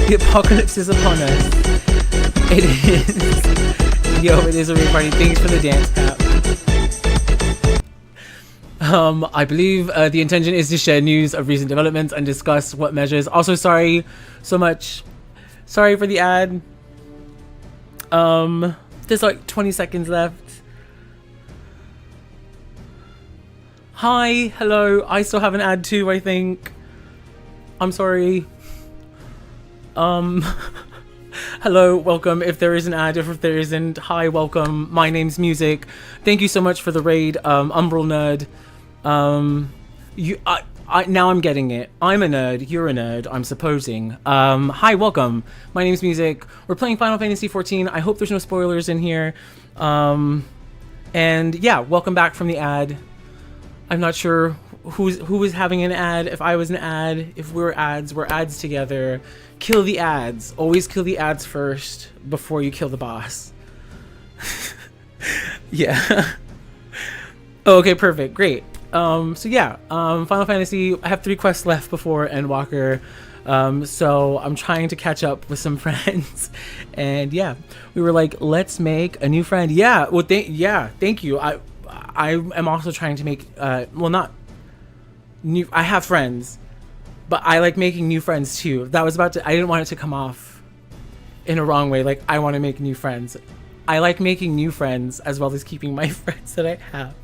The apocalypse is upon us. It is. Yo, it is a raid party. Thanks for the dance app. I believe the intention is to share news of recent developments and discuss what measures. Also, sorry so much. Sorry for the ad. There's like 20 seconds left. Hi, hello. I still have an ad too, I think. I'm sorry. Hello, welcome. If there is an ad, if there isn't, hi, welcome. My name's Music. Thank you so much for the raid, Umbral Nerd. Now I'm getting it. I'm a nerd. You're a nerd. I'm supposing. Hi, welcome. My name's Music. We're playing Final Fantasy XIV. I hope there's no spoilers in here. And yeah, welcome back from the ad. I'm not sure who was having an ad. If I was an ad, if we're ads together. Kill the ads. Always kill the ads first before you kill the boss. Yeah. Oh, okay, perfect. Great. So yeah, Final Fantasy, I have 3 quests left before Endwalker. So I'm trying to catch up with some friends. And yeah, we were like, let's make a new friend. Yeah, well, thank you. I am also trying to make, well, not new, I have friends, but I like making new friends too. That was about to, I didn't want it to come off in a wrong way. Like, I want to make new friends. I like making new friends as well as keeping my friends that I have.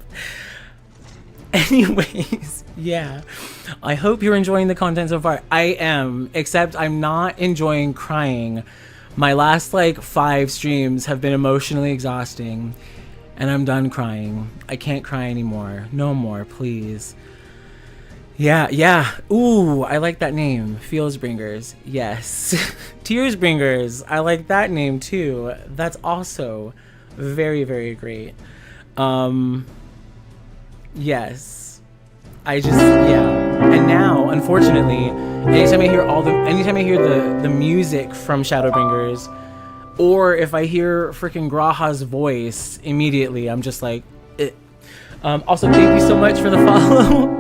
Anyways, yeah. I hope you're enjoying the content so far. I am, except I'm not enjoying crying. My last like 5 streams have been emotionally exhausting, and I'm done crying. I can't cry anymore. No more, please. Yeah. Ooh, I like that name. Feelsbringers. Yes. Tearsbringers. I like that name too. That's also very, very great. Yes. And now, unfortunately, anytime I hear the music from Shadowbringers, or if I hear freaking Graha's voice, immediately I'm just like, Also, thank you so much for the follow.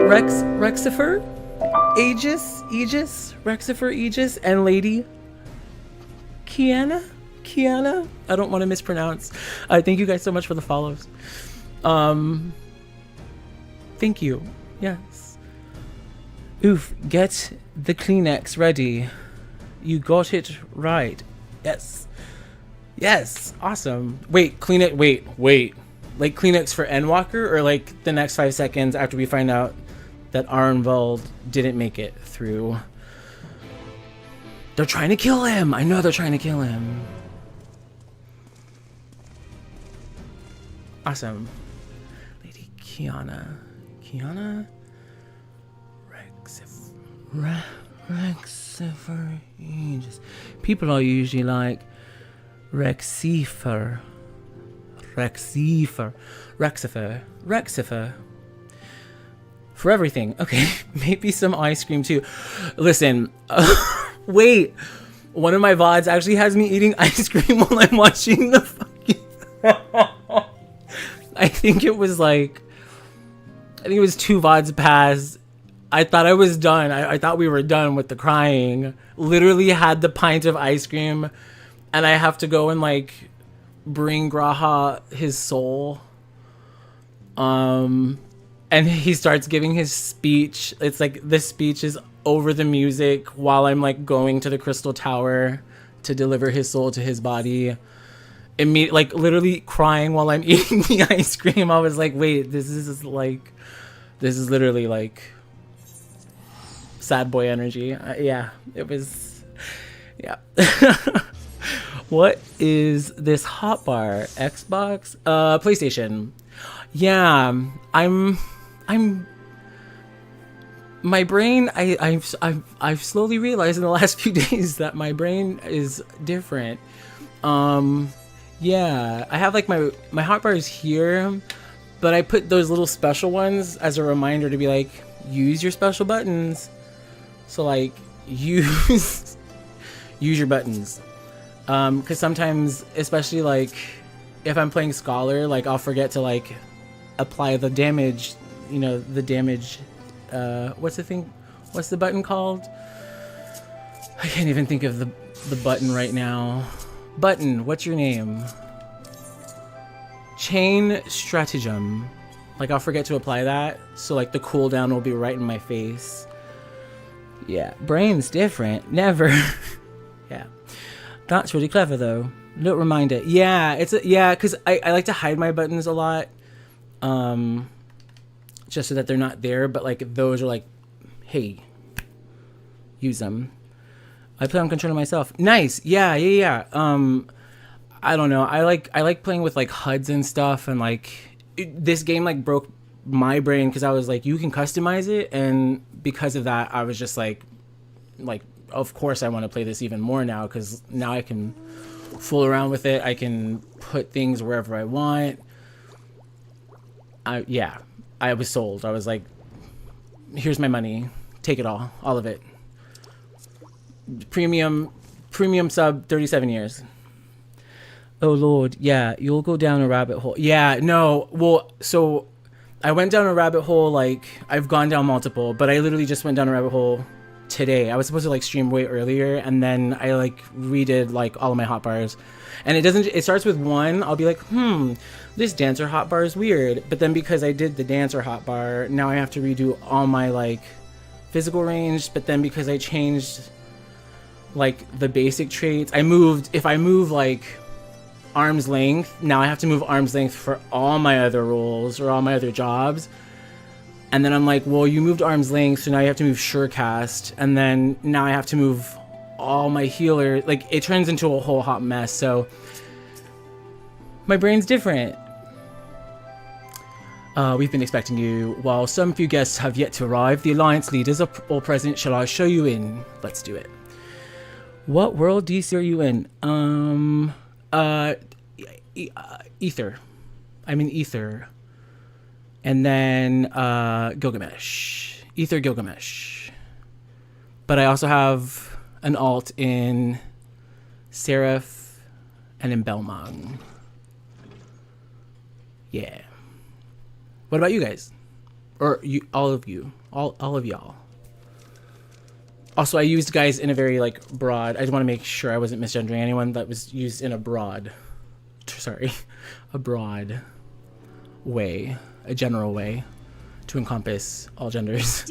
Rexifer, Aegis, Rexifer, Aegis, and Lady Kiana. I don't want to mispronounce. Thank you guys so much for the follows. Thank you. Yes. Oof, get the Kleenex ready. You got it right. Yes. Yes. Awesome. Wait, Kleenex. Wait. Like Kleenex for Endwalker, or like the next 5 seconds after we find out that Arnvald didn't make it through. They're trying to kill him. I know they're trying to kill him. Awesome. Lady Kiana. Rexifer. People are usually like Rexifer. For everything. Okay, maybe some ice cream too. Listen, wait. One of my VODs actually has me eating ice cream while I'm watching the fucking... I think it was 2 VODs past. I thought I was done. I thought we were done with the crying. Literally had the pint of ice cream, and I have to go and bring Graha his soul. And he starts giving his speech. It's the speech is over the music while I'm going to the Crystal Tower to deliver his soul to his body. Literally crying while I'm eating the ice cream. I was like, wait, this is literally sad boy energy. Yeah, it was. Yeah. What is this hotbar? Xbox? PlayStation. Yeah, I'm my brain, I've slowly realized in the last few days that my brain is different. Yeah, I have my hotbar is here, but I put those little special ones as a reminder to be use your special buttons. So use your buttons. Because sometimes, especially if I'm playing Scholar, I'll forget to apply the damage, the damage, what's the button called? I can't even think of the button right now. Button, what's your name? Chain Stratagem. I'll forget to apply that, so the cooldown will be right in my face. Yeah, brain's different. Never. Yeah. That's really clever though. Little reminder. Yeah, because I like to hide my buttons a lot. Just so that they're not there, but those are hey, use them. I play on controller myself. Nice. Yeah. I don't know. I like playing with HUDs and stuff, and this game broke my brain because I was you can customize it, and because of that I was just of course I want to play this even more now, because now I can fool around with it. I can put things wherever I want. I was sold. I was here's my money, take it all of it. Premium sub, 37 years. Oh Lord, yeah, you'll go down a rabbit hole. Yeah, no, well, so I went down a rabbit hole, I've gone down multiple, but I literally just went down a rabbit hole today. I was supposed to stream way earlier, and then I redid all of my hotbars, and it starts with one. I'll be this dancer hotbar is weird, but then because I did the dancer hotbar, now I have to redo all my physical range. But then because I changed the basic traits, if I move arm's length, now I have to move arm's length for all my other roles or all my other jobs. And then I'm well, you moved arm's length, so now you have to move surecast, and then now I have to move all my healer. It turns into a whole hot mess. So my brain's different. We've been expecting you. While some few guests have yet to arrive, the Alliance leaders are all present. Shall I show you in? Let's do it. What world DC are you in? Ether. I'm in Ether. And then Gilgamesh. Ether Gilgamesh. But I also have an alt in Seraph and in Belmong. Yeah. What about you guys? or you, all of you, all of y'all. Also, I used guys in a very like broad. I just want to make sure I wasn't misgendering anyone. That was used in a broad, a broad way, a general way, to encompass all genders.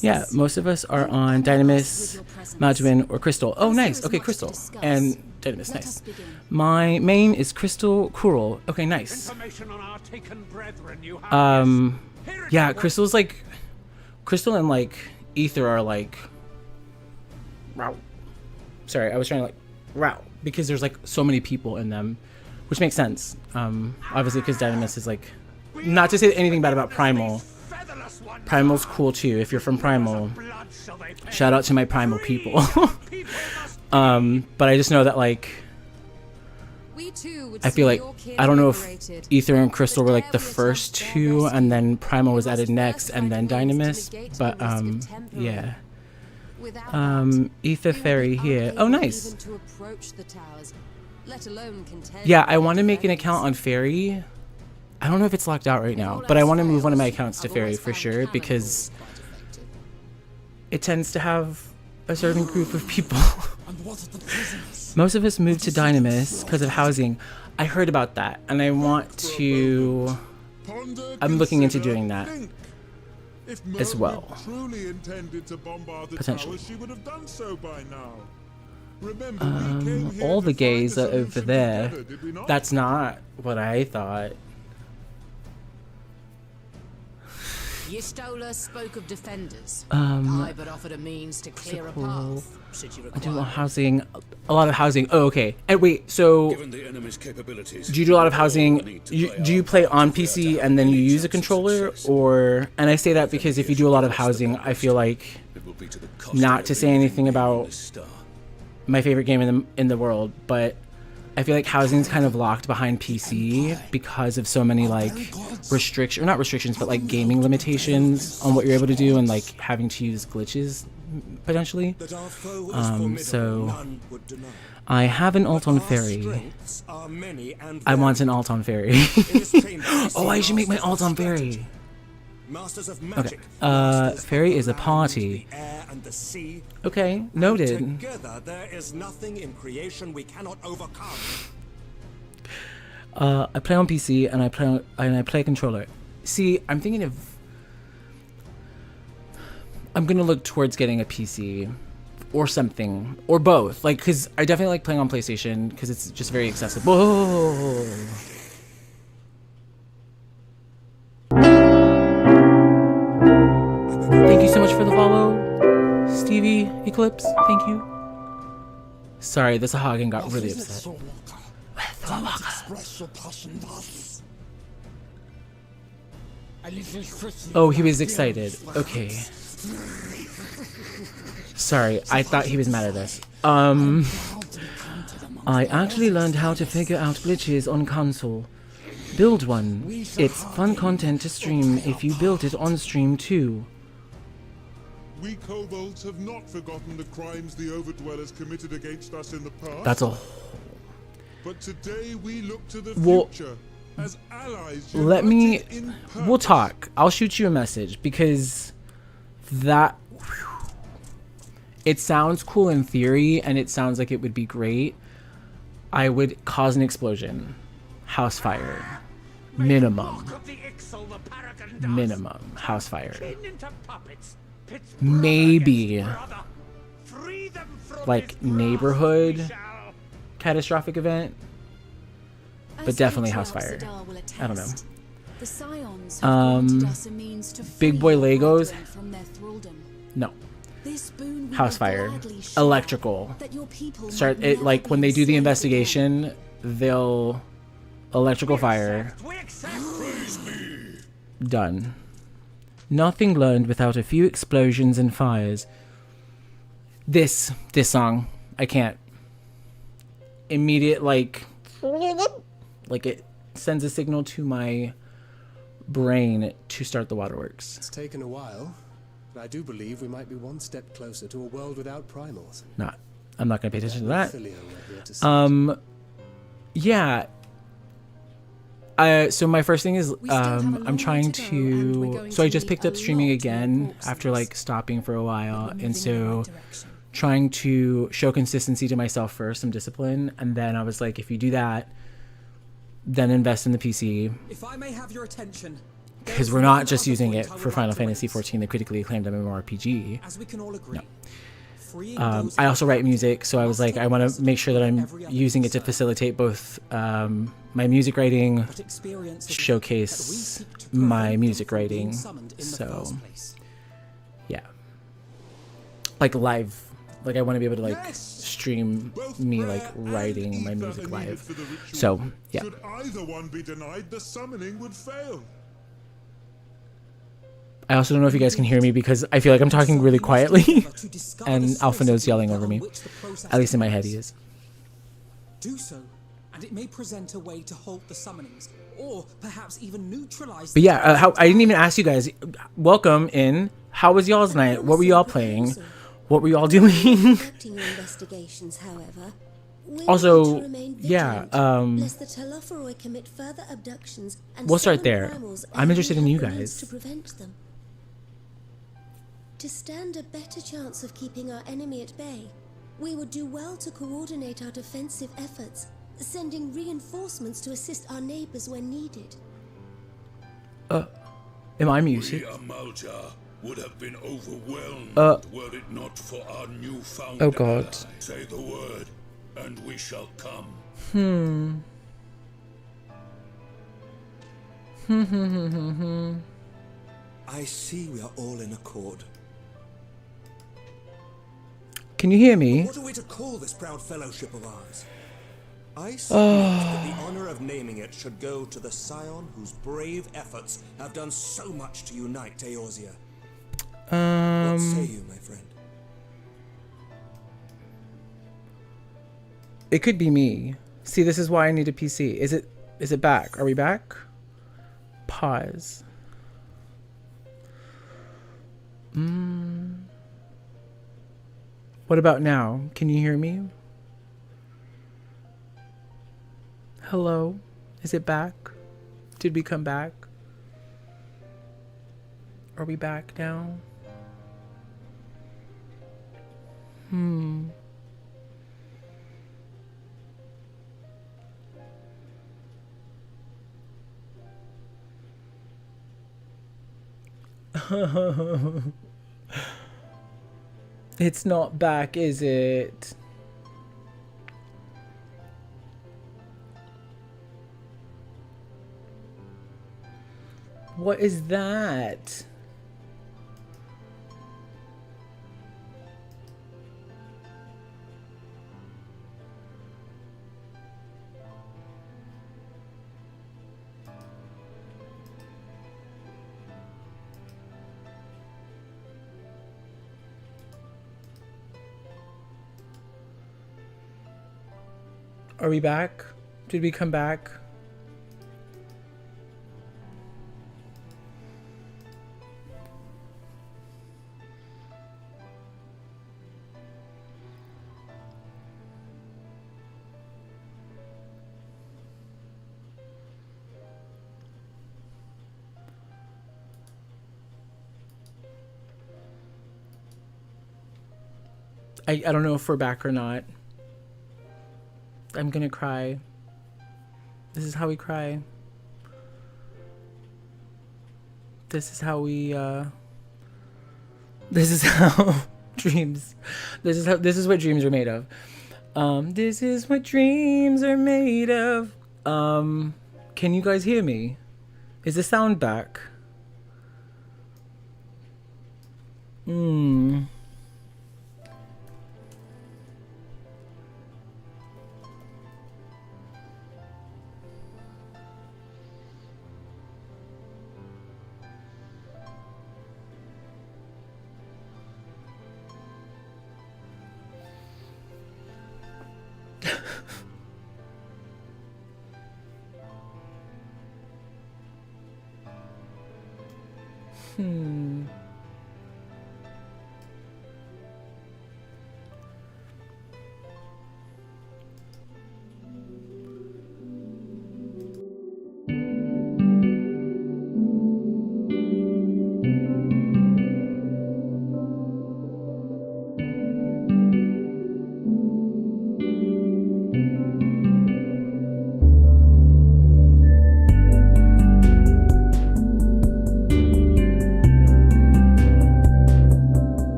Yeah, most of us are on Dynamis, Maduin, or Crystal. Oh, nice. Okay, Crystal and Dynamis. Nice. My main is Crystal Coral. Okay, nice. Yeah, Crystal's like, Crystal and like Ether are like. Wow. Sorry, I was trying to like wow because there's like so many people in them, which makes sense. Obviously because Dynamis is like, not to say anything bad about Primal. Primal's cool too. If you're from Primal, shout out to my Primal people. But I just know that like, I feel like I don't know if Ether and Crystal were like the first two, and then Primal was added next, and then Dynamis. But yeah. Ether Fairy here. Oh, nice. Yeah, I want to make an account on Fairy. I don't know if it's locked out right now, but I want to move one of my accounts to Fairy for sure because it tends to have a certain group of people. Most of us moved to Dynamis because of housing. I heard about that, and I want to. I'm looking into doing that. As well. Potentially. All the gays are over there. That's not what I thought. Yistola spoke of defenders. I but offered a means to clear a path. Should you I do a require lot of housing. A lot of housing. Oh, okay. And wait, so do you do a lot of housing? Do you play on PC and then you use a controller, or? And I say that because if you do a lot of housing, I feel like, not to say anything about my favorite game in the world, but I feel like housing's kind of locked behind PC because of so many like restrictions, or not restrictions, but like gaming limitations on what you're able to do, and like having to use glitches potentially. So I have an alt on Fairy. I want an alt on Fairy. Oh, I should make my alt on Fairy. Okay. Fairy is a party. Okay, noted. Together there is nothing in creation we cannot overcome. I play on PC and I play a controller. See, I'm thinking of. I'm gonna look towards getting a PC, or something, or both. Like, cause I definitely like playing on PlayStation because it's just very accessible. Whoa. Thank you so much for the follow, Stevie Eclipse. Thank you. Sorry, the Sahagin got really upset. Oh, he was excited. Okay. Sorry, I thought he was mad at us. I actually learned how to figure out glitches on console. Build one. It's fun content to stream if you built it on stream too. We kobolds have not forgotten the crimes the Overdwellers committed against us in the past. That's a. But today we look to the Well, future as allies. let me. united in We'll talk. I'll shoot you a message because that. It sounds cool in theory, and it sounds like it would be great. I would cause an explosion. House fire. Minimum. Minimum. House fire. Maybe. Like neighborhood catastrophic event. But definitely house fire. I don't know. Big boy Legos. No. House fire. Electrical. Start it like when they do the investigation, they'll electrical fire. Done. Nothing learned without a few explosions and fires. This song, I can't. Immediate like it sends a signal to my brain to start the waterworks. It's taken a while, but I do believe we might be one step closer to a world without primals. I'm not gonna pay attention to that. Yeah. So my first thing is I'm trying to. So I just picked up streaming again after like stopping for a while, and so trying to show consistency to myself first, some discipline, and then I was like, if you do that, then invest in the PC. If I may have your attention. Because we're not just using it for Final Fantasy XIV, the critically acclaimed MMORPG. As we can all agree. No. I also write music, so I was like, I want to make sure that I'm using it to facilitate both my music writing, showcase my music writing. So, yeah. Like live. Like I want to be able to like stream me like writing my music live. So, yeah. Should either one be denied, the summoning would fail. I also don't know if you guys can hear me because I feel like I'm talking really quietly and Alphino's yelling over me. At least in my head he is. Do so, and it may present a way to halt the summonings, or perhaps even neutralize. But yeah, I didn't even ask you guys. Welcome in. How was y'all's night? What were y'all playing? What were y'all doing? Also, yeah, we'll start there. I'm interested in you guys. To stand a better chance of keeping our enemy at bay, we would do well to coordinate our defensive efforts, sending reinforcements to assist our neighbors when needed. Am I muted? Would have been overwhelmed were it not for our newfound oh God. ally. Say the word, and we shall come. I see we are all in accord. Can you hear me? What are we to call this proud fellowship of ours? I submit that the honor of naming it should go to the scion whose brave efforts have done so much to unite Eorzea. What say you, my friend? It could be me. See, this is why I need a PC. Is it back? Are we back? Pause. What about now? Can you hear me? Hello? Is it back? Did we come back? Are we back now? It's not back, is it? What is that? Are we back? Did we come back? I don't know if we're back or not. I'm gonna cry. This is how we cry. This is how we this is how dreams. This is what dreams are made of. This is what dreams are made of. Can you guys hear me? Is the sound back?